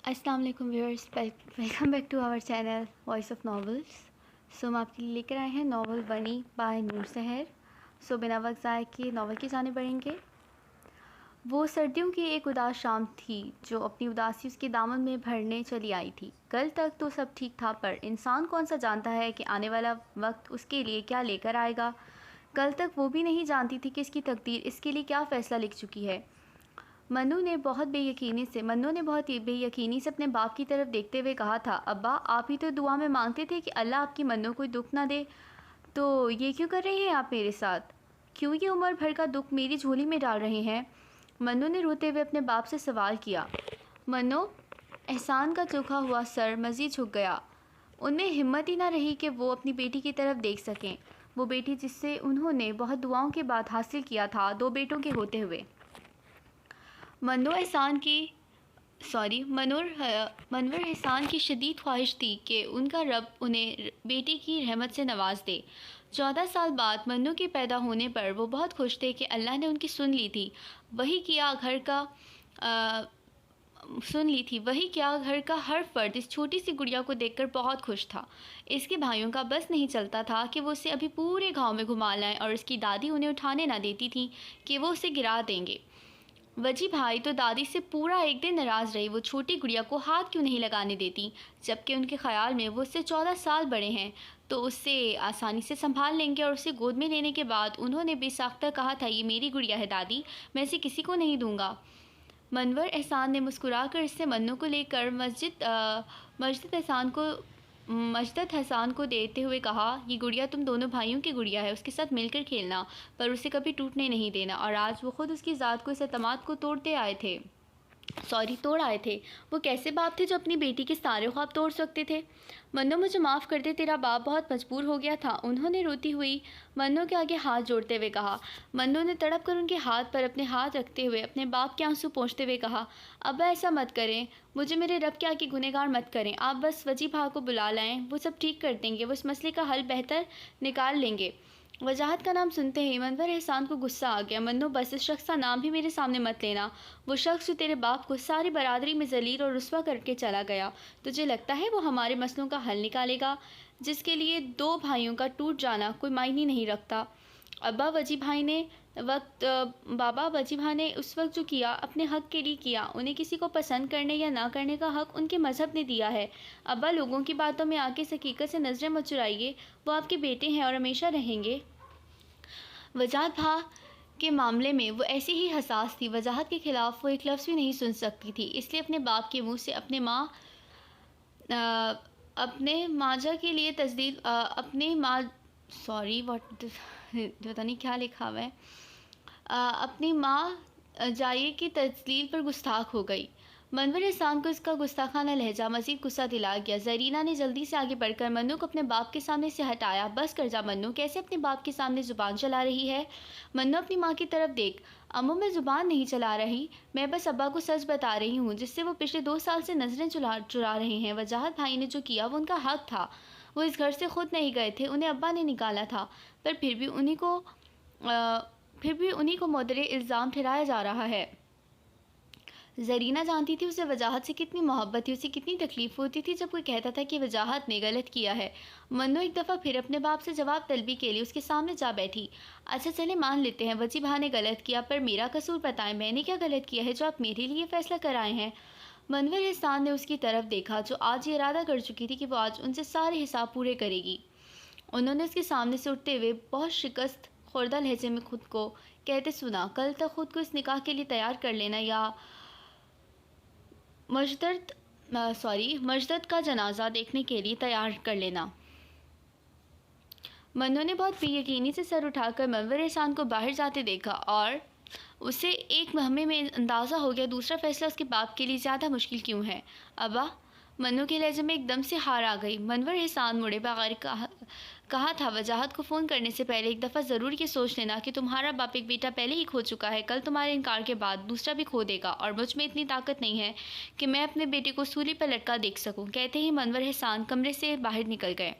अस्सलाम वालेकुम viewers, welcome back to our channel voice of novels. हम आपके लिए लेकर आए हैं नॉवल बनी बाय नूर सहर। बिना वक्त ज़ाय किए नॉवल की जाने बढ़ेंगे। वो सर्दियों की एक उदास शाम थी जो अपनी उदासी उसके दामन में भरने चली आई थी। कल तक तो सब ठीक था, पर इंसान कौन सा जानता है कि आने वाला वक्त उसके लिए क्या लेकर आएगा। कल तक वो भी नहीं जानती थी कि इसकी तकदीर इसके लिए क्या फ़ैसला लिख चुकी है। मन्नू ने बहुत बेयकीनी से अपने बाप की तरफ देखते हुए कहा था, अब्बा आप ही तो दुआ में मांगते थे कि अल्लाह आपकी मन्नू को दुख ना दे, तो ये क्यों कर रहे हैं आप मेरे साथ? क्यों ये उम्र भर का दुख मेरी झोली में डाल रहे हैं? मन्नू ने रोते हुए अपने बाप से सवाल किया। मन्नू, एहसान का झुका हुआ सर मज़ीद झुक गया। उनमें हिम्मत ही ना रही कि वो अपनी बेटी की तरफ देख सकें, वो बेटी जिससे उन्होंने बहुत दुआओं के बाद हासिल किया था, 2 बेटों के होते हुए। मनवर एहसान की शदीद ख्वाहिश थी कि उनका रब उन्हें बेटी की रहमत से नवाज दे। 14 साल बाद मन्नू के पैदा होने पर वो बहुत खुश थे कि अल्लाह ने उनकी सुन ली थी। वही क्या घर का हर फर्द इस छोटी सी गुड़िया को देखकर बहुत खुश था। इसके भाइयों का बस नहीं चलता था कि वो उसे अभी पूरे गांव में घुमा लाएं, और उसकी दादी उन्हें उठाने ना देती थी कि वो उसे गिरा देंगे। वजी भाई तो दादी से पूरा एक दिन नाराज़ रही। वो छोटी गुड़िया को हाथ क्यों नहीं लगाने देती, जबकि उनके ख्याल में वो उससे 14 साल बड़े हैं तो उससे आसानी से संभाल लेंगे। और उसे गोद में लेने के बाद उन्होंने बेसाख्ता कहा था, ये मेरी गुड़िया है दादी, मैं इसे किसी को नहीं दूंगा। मनवर एहसान ने मुस्कुराकर इससे मन्नू को लेकर मजदत हसान को देते हुए कहा, ये गुड़िया तुम दोनों भाइयों की गुड़िया है, उसके साथ मिलकर खेलना, पर उसे कभी टूटने नहीं देना। और आज वो खुद उसकी ज़ात को, इस एतमाद को तोड़ आए थे। वो कैसे बाप थे जो अपनी बेटी के सारे ख्वाब तोड़ सकते थे? मन्नू, मुझे माफ़ कर दे, तेरा बाप बहुत मजबूर हो गया था, उन्होंने रोती हुई मन्नू के आगे हाथ जोड़ते हुए कहा। मन्नू ने तड़प कर उनके हाथ पर अपने हाथ रखते हुए अपने बाप के आंसू पोंछते हुए कहा, अब्बा ऐसा मत करें, मुझे मेरे रब के आगे गुनहगार मत करें, आप बस वजी भा को बुला लाएं, वो सब ठीक कर देंगे, वो इस मसले का हल बेहतर निकाल लेंगे। वजाहत का नाम सुनते ही मनवर एहसान को गुस्सा आ गया। मन्नू, बस इस शख्स का नाम भी मेरे सामने मत लेना। वो शख्स जो तेरे बाप को सारी बरादरी में जलील और रुस्वा करके चला गया, तुझे लगता है वो हमारे मसलों का हल निकालेगा, जिसके लिए 2 भाइयों का टूट जाना कोई मायने नहीं रखता। बाबा वजी भाई ने उस वक्त जो किया अपने हक़ के लिए किया, उन्हें किसी को पसंद करने या ना करने का हक़ उनके मज़हब ने दिया है। अब्बा, लोगों की बातों में आके इस हकीकत से नज़रें मत चुराइए, वो आपके बेटे हैं और हमेशा रहेंगे। वजाहत भा के मामले में वो ऐसी ही हसास थी। वजाहत के ख़िलाफ़ वो एक लफ्ज़ भी नहीं सुन सकती थी, इसलिए अपने बाप के मुँह से अपने माजा के लिए तस्दीक अपने माँ सॉरी व्हाट पता नहीं क्या लिखा हुआ है, अपनी माँ जाये की तस्लील पर गुस्ताख हो गई। मनवर एहसान को इसका गुस्ताखाना लहजा मज़ीद गुस्सा दिला गया। ज़रीना ने जल्दी से आगे बढ़कर मन्नू को अपने बाप के सामने से हटाया। बस कर जा मन्नू, कैसे अपने बाप के सामने ज़ुबान चला रही है? मन्नू, अपनी माँ की तरफ देख। अम्मू, मैं ज़ुबान नहीं चला रही, मैं बस अब्बा को सच बता रही हूँ, जिससे वो पिछले 2 साल से नज़रें चुरा रहे हैं। वजाहत भाई ने जो किया वो उनका हक़ था, वो इस घर से खुद नहीं गए थे, उन्हें अब्बा ने निकाला था, पर फिर भी उन्हीं को मोदरे इल्ज़ाम ठहराया जा रहा है। ज़रीना जानती थी उसे वजाहत से कितनी मोहब्बत थी, उसे कितनी तकलीफ़ होती थी जब कोई कहता था कि वजाहत ने गलत किया है। मन्नू एक दफ़ा फिर अपने बाप से जवाब तलबी के लिए उसके सामने जा बैठी। अच्छा चले मान लेते हैं वजी भा ने गलत किया, पर मेरा कसूर बताएं, मैंने क्या गलत किया है जो आप मेरे लिए फ़ैसला कराए हैं? मनवर एहसान ने उसकी तरफ देखा, जो आज ये इरादा कर चुकी थी कि वो आज उनसे सारे हिसाब पूरे करेगी। उन्होंने उसके सामने से उठते हुए बहुत शिकस्त खुर्दा लहजे में खुद को कहते सुना, कल तक खुद को इस निकाह के लिए तैयार कर लेना या मजदत का जनाजा देखने के लिए तैयार कर लेना। मन्नू ने बहुत बेयकीनी से सर उठाकर मनवर एहसान को बाहर जाते देखा और उसे एक महमे में अंदाज़ा हो गया दूसरा फ़ैसला उसके बाप के लिए ज़्यादा मुश्किल क्यों है। अब्बा, मन्नू के लहजे में एकदम से हार आ गई। मनवर एहसान मुड़े बगैर कहा था, वजाहत को फ़ोन करने से पहले एक दफ़ा ज़रूर ये सोच लेना कि तुम्हारा बाप एक बेटा पहले ही खो चुका है, कल तुम्हारे इनकार के बाद दूसरा भी खो देगा, और मुझ में इतनी ताकत नहीं है कि मैं अपने बेटे को सूली पर लटका देख सकूं। कहते ही मनवर एहसान कमरे से बाहर निकल गए।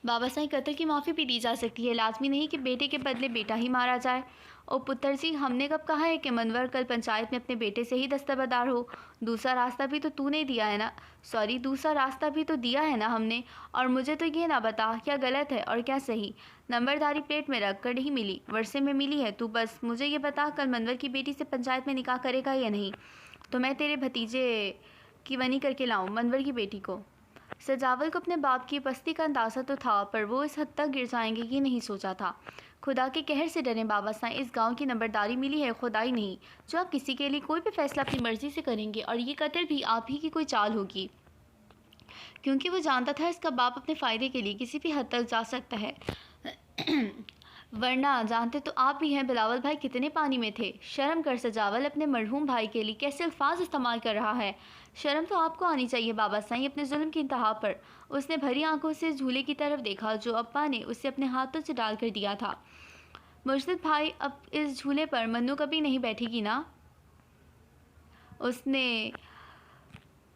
बाबा साईं, कत्ल की माफ़ी भी दी जा सकती है, लाजमी नहीं कि बेटे के बदले बेटा ही मारा जाए। ओ पुत्र जी, हमने कब कहा है कि मनवर कल पंचायत में अपने बेटे से ही दस्तबरदार हो। दूसरा रास्ता भी तो तूने दिया है ना, सॉरी, दूसरा रास्ता भी तो दिया है ना हमने। और मुझे तो ये ना बता क्या गलत है और क्या सही। नंबरदारी प्लेट में रख कर नहीं मिली, वर्षे में मिली है। तू बस मुझे ये बता, कल मनवर की बेटी से पंचायत में निकाह करेगा या नहीं, तो मैं तेरे भतीजे की वनी करके लाऊं मनवर की बेटी को। सजावल को अपने बाप की पस्ती का अंदाज़ा तो था, पर वो इस हद तक गिर जाएंगे ये नहीं सोचा था। खुदा के कहर से डरे बाबा साईं, इस गांव की नंबरदारी मिली है, खुदाई नहीं, जो आप किसी के लिए कोई भी फैसला अपनी मर्जी से करेंगे। और ये कत्ल भी आप ही की कोई चाल होगी, क्योंकि वो जानता था इसका बाप अपने फ़ायदे के लिए किसी भी हद तक जा सकता है। वरना जानते तो आप भी हैं बिलावल भाई कितने पानी में थे। शर्म कर सजावल, अपने मरहूम भाई के लिए कैसे अल्फाज इस्तेमाल कर रहा है। शर्म तो आपको आनी चाहिए बाबा साईं, अपने जुल्म की इंतहा पर। उसने भरी आंखों से झूले की तरफ देखा जो अब्बा ने उसे अपने हाथों से डाल कर दिया था। मुर्शिद भाई, अब इस झूले पर मन्नू कभी नहीं बैठेगी ना? उसने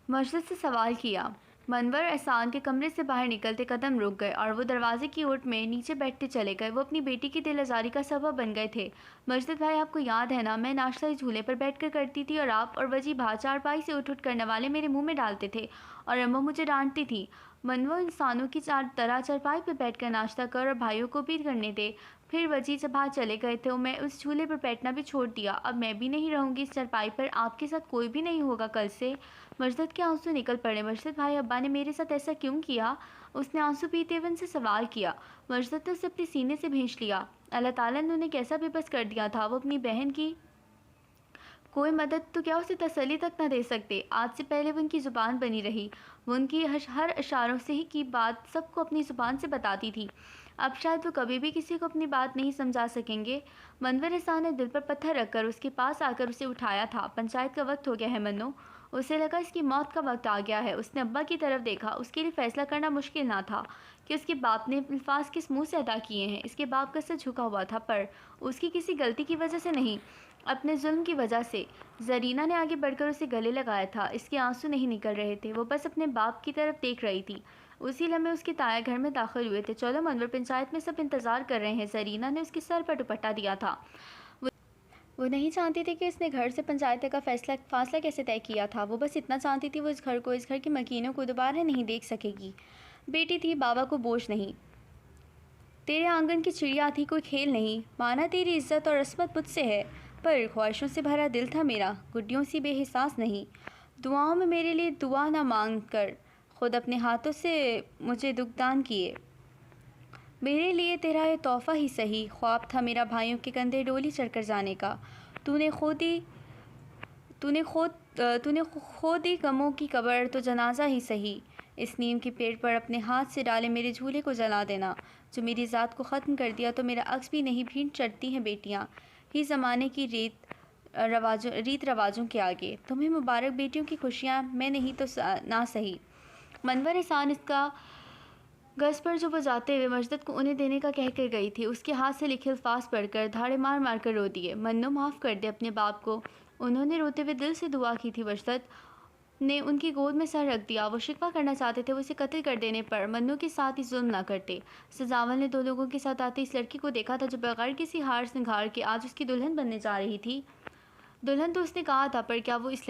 मुर्शिद से सवाल किया। मनवर एहसान के कमरे से बाहर निकलते कदम रुक गए और वो दरवाजे की ओट में नीचे बैठते चले गए। वो अपनी बेटी की दिल आज़ारी का सबब बन गए थे। मुर्शिद भाई, आपको याद है ना, मैं नाश्ता इस झूले पर बैठकर करती थी और आप और वजी भा चारपाई से उठ करने वाले मेरे मुंह में डालते थे और अम्मा मुझे डांटती थी। मनवो इंसानों की तरह चारपाई पर बैठकर नाश्ता कर और भाइयों को भी करने दे। फिर वजी जब बाहर चले गए थे, मैं उस झूले पर बैठना भी छोड़ दिया। अब मैं भी नहीं रहूँगी इस चारपाई पर, आपके साथ कोई भी नहीं होगा कल से। मर्शद के आंसू निकल पड़े। मर्शद भाई, अब्बा ने मेरे साथ ऐसा क्यों किया? उसने आंसू पीते हुए उनसे सवाल किया। मर्शद ने उसे अपने सीने से भींच लिया। अल्लाह ताला ने उन्हें कैसा बेबस कर दिया था। वो अपनी बहन की कोई मदद तो क्या उसे तसल्ली तक न दे सकते। आज से पहले वो उनकी ज़ुबान बनी रही। वो उनकी हर इशारों से ही की बात सबको अपनी ज़ुबान से बताती थी। अब शायद वो कभी भी किसी को अपनी बात नहीं समझा सकेंगे। मनवर एहसान ने दिल पर पत्थर रखकर उसके पास आकर उसे उठाया था। पंचायत का वक्त हो गया है मन्नो। उसे लगा इसकी मौत का वक्त आ गया है। उसने अब्बा की तरफ देखा। उसके लिए फ़ैसला करना मुश्किल ना था कि उसके बाप ने अल्फाज किस मुँह से अदा किए हैं। इसके बाप का सर झुका हुआ था, पर उसकी किसी गलती की वजह से नहीं, अपने जुल्म की वजह से। जरीना ने आगे बढ़कर उसे गले लगाया था। इसके आंसू नहीं निकल रहे थे, वो बस अपने बाप की तरफ देख रही थी। उसी लम्हे उसके ताया घर में दाखिल हुए थे। चलो मनवर, पंचायत में सब इंतज़ार कर रहे हैं। जरीना ने उसके सर पर दुपट्टा दिया था। वो नहीं जानती थी कि इसने घर से पंचायत तक का फासला कैसे तय किया था। वो बस इतना जानती थी वो इस घर के मकीनों को दोबारा नहीं देख सकेगी। बेटी थी, बाबा को बोझ नहीं। तेरे आंगन की चिड़िया थी, कोई खेल नहीं। माना तेरी इज्जत और अस्मत मुझसे है, पर ख्वाहिशों से भरा दिल था मेरा, गुड्डियों सी बेहिसास नहीं। दुआओं में मेरे लिए दुआ ना मांग कर खुद अपने हाथों से मुझे दुखदान किए। मेरे लिए तेरा ये तोहफ़ा ही सही। ख्वाब था मेरा भाइयों के कंधे डोली चढ़कर जाने का। तूने खोद दी गमों की कब्र, तो जनाजा ही सही। इस नीम के पेड़ पर अपने हाथ से डाले मेरे झूले को जला देना। जो मेरी ज़ात को ख़त्म कर दिया, तो मेरा अक्स भी नहीं भीड़ चढ़ती हैं बेटियाँ ही ज़माने की रीत रवाजों के आगे। तुम्हें मुबारक बेटियों की खुशियाँ, मैं नहीं तो ना सही। मनवर एहसान इसका गज पर जो वो जाते हुए मस्जिद को उन्हें देने का कह कर गई थी, उसके हाथ से लिखे अल्फाज पढ़कर धाड़े मार मार कर रो दिए। मन्नो, माफ़ कर दे अपने बाप को। उन्होंने रोते हुए दिल से दुआ की थी। मस्जिद ने उनकी गोद में सर रख दिया। वो शिकवा करना चाहते थे वो उसे कत्ल कर देने पर मन्नू के साथ ही जुल्म ना करते। सजावल ने दो लोगों के साथ आते इस लड़की को देखा था जो बगैर किसी हार सिंगार के आज उसकी दुल्हन बनने जा रही थी। दुल्हन तो उसने कहा था, पर क्या वो इस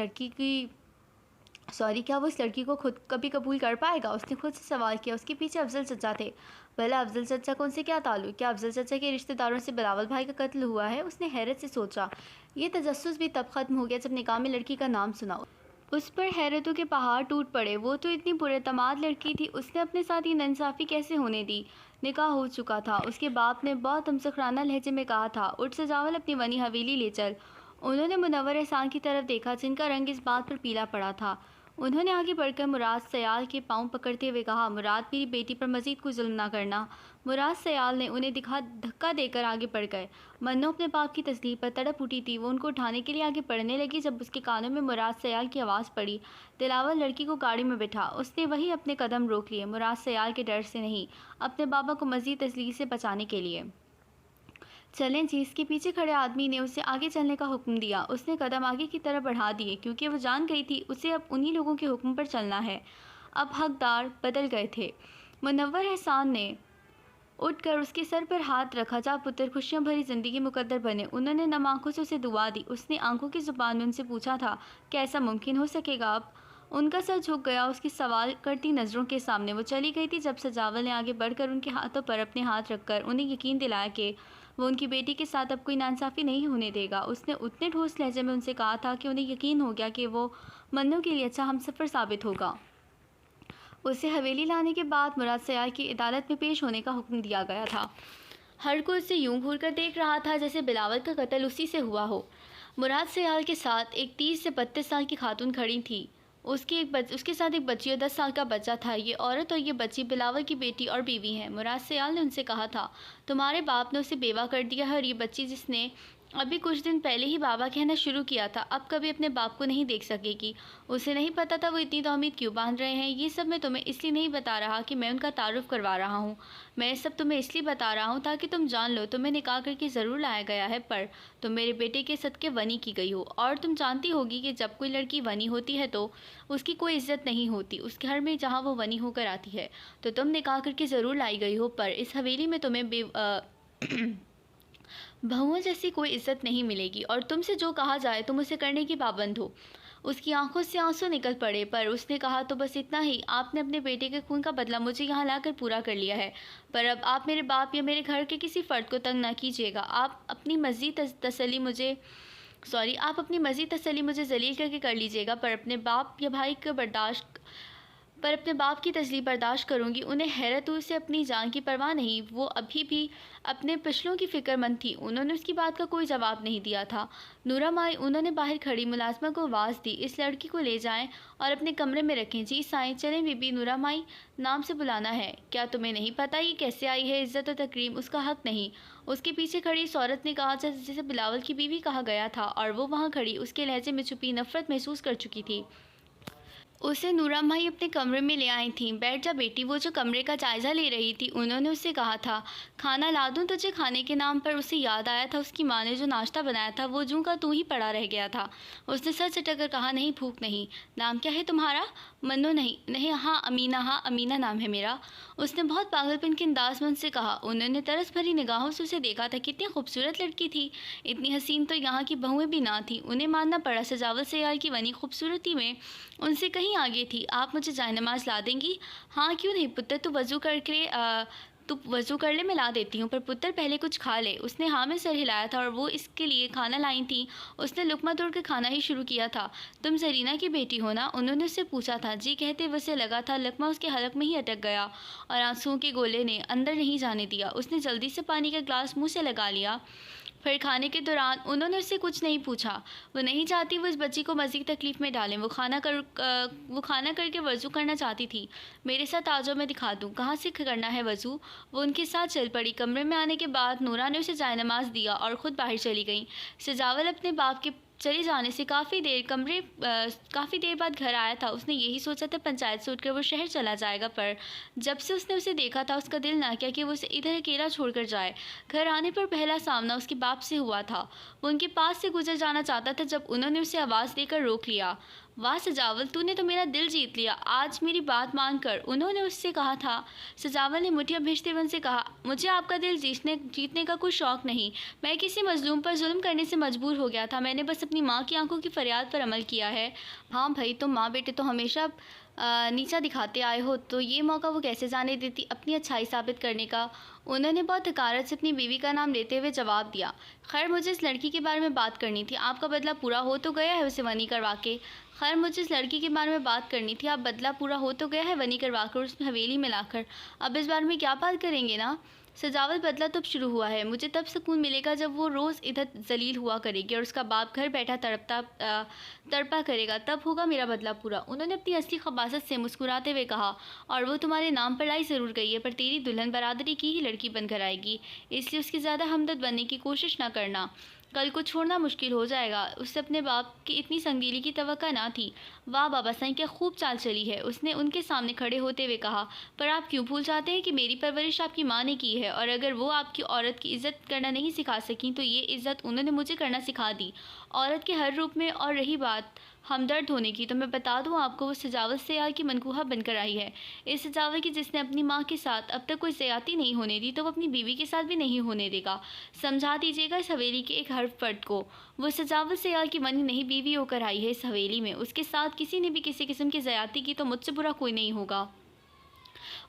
लड़की को खुद कभी कबूल कर पाएगा? उसने खुद से सवाल किया। उसके पीछे अफजल चचा थे। भला अफजल चचा को उनसे क्या ताल्लुक? क्या अफजल चचा के रिश्तेदारों से बिलावल भाई का कत्ल हुआ है? उसने हैरत से सोचा। ये तजस्सुस भी तब ख़त्म हो गया जब निकाह में लड़की का नाम सुना। उस पर हैरतों के पहाड़ टूट पड़े। वो तो इतनी पुरएतमाद लड़की थी, उसने अपने साथ ये नाइंसाफ़ी कैसे होने दी? निकाह हो चुका था। उसके बाप ने बहुत हमसखराना लहजे में कहा था, उठ सजावल, अपनी वनी हवेली ले चल। उन्होंने मुनव्वर एहसान की तरफ देखा, जिनका रंग इस बात पर पीला पड़ा था। उन्होंने आगे बढ़कर मुराद सयाल के पाँव पकड़ते हुए कहा, मुराद, मेरी बेटी पर मज़ीद कोई जुल्म ना करना। मुराद सयाल ने उन्हें धक्का देकर आगे बढ़ गए। मन्नो अपने बाप की तस्लीम पर तड़प उठी थी। वो उनको उठाने के लिए आगे बढ़ने लगी जब उसके कानों में मुराद सयाल की आवाज़ पड़ी। दिलावर लड़की को गाड़ी में बिठा। उसने वही अपने कदम रोक लिए, मुराद सयाल के डर से नहीं, अपने बाबा को मज़ीद तस्लीम से बचाने के लिए। चलें जी। इसके पीछे खड़े आदमी ने उसे आगे चलने का हुक्म दिया। उसने कदम आगे की तरफ बढ़ा दिए, क्योंकि वो जान गई थी उसे अब उन्हीं लोगों के हुक्म पर चलना है। अब हकदार बदल गए थे। मुनव्वर एहसान ने उठकर उसके सर पर हाथ रखा। जा पुत्र, खुशियां भरी जिंदगी मुकद्दर बने। उन्होंने नम आंखों से उसे दुआ दी। उसने आंखों की जुबान में उनसे पूछा था, क्या ऐसा मुमकिन हो सकेगा अब? उनका सर झुक गया उसकी सवाल करती नज़रों के सामने। वो चली गई थी जब सजावल ने आगे बढ़कर उनके हाथों पर अपने हाथ रखकर उन्हें यकीन दिलाया कि वो उनकी बेटी के साथ अब कोई नाइंसाफ़ी नहीं होने देगा। उसने उतने ठोस लहजे में उनसे कहा था कि उन्हें यकीन हो गया कि वो मन्नू के लिए अच्छा हमसफ़र साबित होगा। उसे हवेली लाने के बाद मुराद सयाल की अदालत में पेश होने का हुक्म दिया गया था। हर कोई उसे यूं घूर कर देख रहा था जैसे बिलावल का कत्ल उसी से हुआ हो। मुराद सयाल के साथ एक 30 से 32 साल की खातून खड़ी थी। उसके साथ एक बच्ची और 10 साल का बच्चा था। ये औरत और ये बच्ची बिलावल की बेटी और बीवी हैं। मुराद सयाल ने उनसे कहा था, तुम्हारे बाप ने उसे बेवा कर दिया है और ये बच्ची जिसने अभी कुछ दिन पहले ही बाबा कहना शुरू किया था, अब कभी अपने बाप को नहीं देख सकेगी। उसे नहीं पता था वो इतनी तौहीद क्यों बांध रहे हैं। ये सब मैं तुम्हें इसलिए नहीं बता रहा कि मैं उनका तारुफ करवा रहा हूँ। मैं सब तुम्हें इसलिए बता रहा हूँ ताकि तुम जान लो तुम्हें निकाह करके ज़रूर लाया गया है, पर तुम मेरे बेटे के सदके वनी की गई हो। और तुम जानती होगी कि जब कोई लड़की वनी होती है तो उसकी कोई इज्जत नहीं होती उस घर में जहाँ वो वनी होकर आती है। तो तुम निकाह करके ज़रूर लाई गई हो, पर इस हवेली में तुम्हें बहुओं जैसी कोई इज्जत नहीं मिलेगी और तुमसे जो कहा जाए तुम उसे करने की पाबंद हो। उसकी आंखों से आंसू निकल पड़े, पर उसने कहा, तो बस इतना ही। आपने अपने बेटे के खून का बदला मुझे यहाँ लाकर पूरा कर लिया है, पर अब आप मेरे बाप या मेरे घर के किसी फ़र्द को तंग ना कीजिएगा। आप अपनी मज़ीद तसल्ली मुझे जलील करके कर लीजिएगा, पर अपने बाप की तसल्ली बर्दाश्त करूंगी। उन्हें हैरत हुई, उसे अपनी जान की परवाह नहीं। वो अभी भी अपने पिछलों की फ़िक्रमंद थी। उन्होंने उसकी बात का कोई जवाब नहीं दिया था। नूरा माई, उन्होंने बाहर खड़ी मुलाजमा को आवाज़ दी, इस लड़की को ले जाएं और अपने कमरे में रखें। जी साईं। चलें बीबी। नूरा माई नाम से बुलाना है। क्या तुम्हें नहीं पता ये कैसे आई है? इज़्ज़त और तकरीम उसका हक़ नहीं। उसके पीछे खड़ी इस औरत ने कहा जैसे बिलावल की बीवी कहा गया था, और वो वहाँ खड़ी उसके लहजे में छुपी नफ़रत महसूस कर चुकी थी। उसे नूरा माई अपने कमरे में ले आई थी। बैठ जा बेटी। वो जो कमरे का जायज़ा ले रही थी, उन्होंने उससे कहा था, खाना ला दूँ तुझे? खाने के नाम पर उसे याद आया था उसकी माँ ने जो नाश्ता बनाया था, वो जूं का तू ही पड़ा रह गया था। उसने सर चटक कर कहा, नहीं भूख नहीं। नाम क्या है तुम्हारा? मन्नो। नहीं नहीं, हाँ अमीना नाम है मेरा। उसने बहुत पागलपन के अंदाज में उनसे कहा। उन्होंने तरस भरी निगाहों से उसे देखा था। कितनी खूबसूरत लड़की थी, इतनी हसीन तो यहाँ की बहुएं भी ना थी। उन्हें मानना पड़ा सजावल सयाल की वनी खूबसूरती में उनसे कहीं आगे थी। आप मुझे जाए नमाज ला देंगी? हाँ क्यों नहीं पुत्र, तू वज़ू कर ले, मैं ला देती हूँ, पर पुत्र पहले कुछ खा ले। उसने हाँ में सर हिलाया था और वो इसके लिए खाना लाई थी। उसने लुकमा तोड़कर खाना ही शुरू किया था। तुम जरीना की बेटी हो ना? उन्होंने उससे पूछा था। जी कहते उसे लगा था लुकमा उसके हलक में ही अटक गया और आंसुओं के गोले ने अंदर नहीं जाने दिया। उसने जल्दी से पानी का ग्लास मुँह से लगा लिया। फिर खाने के दौरान उन्होंने उससे कुछ नहीं पूछा। वो नहीं चाहती वो इस बच्ची को मज़ीद तकलीफ़ में डालें। वो खाना करके वज़ू करना चाहती थी। मेरे साथ आ जाओ, मैं दिखा दूँ कहाँ से करना है वज़ू। वो उनके साथ चल पड़ी। कमरे में आने के बाद नूरा ने उसे जाए नमाज दिया और ख़ुद बाहर चली गई। सजावल अपने बाप के चले जाने से काफ़ी देर बाद घर आया था। उसने यही सोचा था पंचायत से उठकर वो शहर चला जाएगा, पर जब से उसने उसे देखा था उसका दिल ना किया कि वो उसे इधर अकेला छोड़कर जाए। घर आने पर पहला सामना उसके बाप से हुआ था। वो उनके पास से गुजर जाना चाहता था जब उन्होंने उसे आवाज़ देकर रोक लिया। वाह सजावल, तूने तो मेरा दिल जीत लिया, आज मेरी बात मान कर, उन्होंने उससे कहा था। सजावल ने मुठियाँ भेजते हुए उनसे कहा, मुझे आपका दिल जीतने का कोई शौक़ नहीं। मैं किसी मजलूम पर जुल्म करने से मजबूर हो गया था। मैंने बस अपनी माँ की आंखों की फरियाद पर अमल किया है। हाँ भाई, तुम माँ बेटे तो हमेशा नीचा दिखाते आए हो, तो ये मौका वो कैसे जाने देती अपनी अच्छाई साबित करने का। उन्होंने बहुत हकारत से अपनी बीवी का नाम लेते हुए जवाब दिया। खैर, मुझे इस लड़की के बारे में बात करनी थी। आपका बदला पूरा हो तो गया है उसे वनी करवा के। खैर, मुझे इस लड़की के बारे में बात करनी थी। आप बदला पूरा हो तो गया है वनी करवा कर उसमें हवेली में लाकर। अब इस बारे में क्या बात करेंगे ना? सजावल, बदला तब शुरू हुआ है। मुझे तब सुकून मिलेगा जब वो रोज़ इधर जलील हुआ करेगी और उसका बाप घर बैठा तड़पा करेगा, तब होगा मेरा बदला पूरा। उन्होंने अपनी असली खबासत से मुस्कुराते हुए कहा, और वो तुम्हारे नाम पर लाई ज़रूर गई है, पर तेरी दुल्हन बरादरी की ही लड़की बनकर आएगी, इसलिए उसकी ज़्यादा हमदर्द बनने की कोशिश ना करना। कल को छोड़ना मुश्किल हो जाएगा। उससे अपने बाप की इतनी संगीली की तवक्का ना थी। वाह बाबा साईं, क्या खूब चाल चली है, उसने उनके सामने खड़े होते हुए कहा। पर आप क्यों भूल जाते हैं कि मेरी परवरिश आपकी माँ ने की है, और अगर वो आपकी औरत की इज़्ज़त करना नहीं सिखा सकी तो ये इज़्ज़त उन्होंने मुझे करना सिखा दी, औरत के हर रूप में। और रही बात हमदर्द होने की। तो मैं बता दूं आपको, वो सजावल सियाल की मनकूहा बनकर आई है। इस सजावल की जिसने अपनी माँ के साथ अब तक कोई ज़्यादती नहीं होने दी, तो वो अपनी बीवी के साथ भी नहीं होने देगा। समझा दीजिएगा इस हवेली के एक हर फर्द को। वो सजावल सियाल की बनी नहीं बीवी होकर आई है इस हवेली में। उसके साथ किसी ने भी किसी किस्म की ज़्यादती की तो मुझसे बुरा कोई नहीं होगा।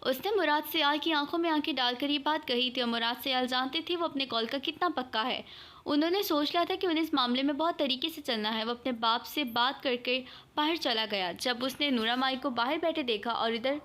उसने मुराद सियाल की आंखों में आंखें डालकर ये बात कही थी, और मुराद सियाल जानते थे वो अपने कॉल का कितना पक्का है। उन्होंने सोच लिया था कि उन्हें इस मामले में बहुत तरीके से चलना है। वो अपने बाप से बात करके बाहर चला गया। जब उसने नूरा माई को बाहर बैठे देखा, और इधर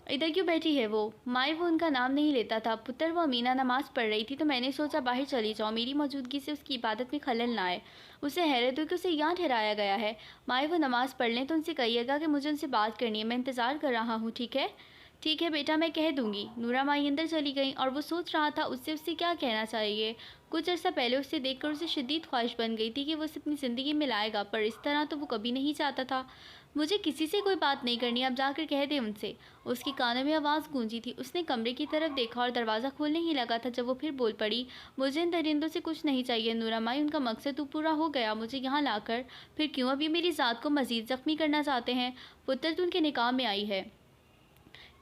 इधर क्यों बैठी है वो माई, वो उनका नाम नहीं लेता था। पुत्र, वो अमीना नमाज़ पढ़ रही थी, तो मैंने सोचा बाहर चली जाऊँ, मेरी मौजूदगी से उसकी इबादत में खलल ना आए। उसे हैरत हुई कि उसे यहाँ ठहराया गया है। माई, वो नमाज़ पढ़ लें तो उनसे कहिएगा कि मुझे उनसे बात करनी है। मैं इंतज़ार कर रहा हूँ। ठीक है? ठीक है बेटा, मैं कह दूंगी। नूरा माई अंदर चली गई, और वो सोच रहा था उससे क्या कहना चाहिए। कुछ अर्सा पहले उसे देखकर उसे शदीद ख्वाहिश बन गई थी कि वो उसे अपनी ज़िंदगी में लाएगा, पर इस तरह तो वो कभी नहीं चाहता था। मुझे किसी से कोई बात नहीं करनी, अब जाकर कह दे उनसे। उसकी कानों में आवाज़ गूंजी थी। उसने कमरे की तरफ देखा और दरवाज़ा खोलने ही लगा था जब वो फिर बोल पड़ी, मुझे इन दरिंदों से कुछ नहीं चाहिए नूरा माई, उनका मकसद तो पूरा हो गया मुझे यहाँ लाकर। फिर क्यों अब ये मेरी ज़ात को मज़ीद ज़ख्मी करना चाहते हैं? पुत्र, तो उनके निकाह में आई है।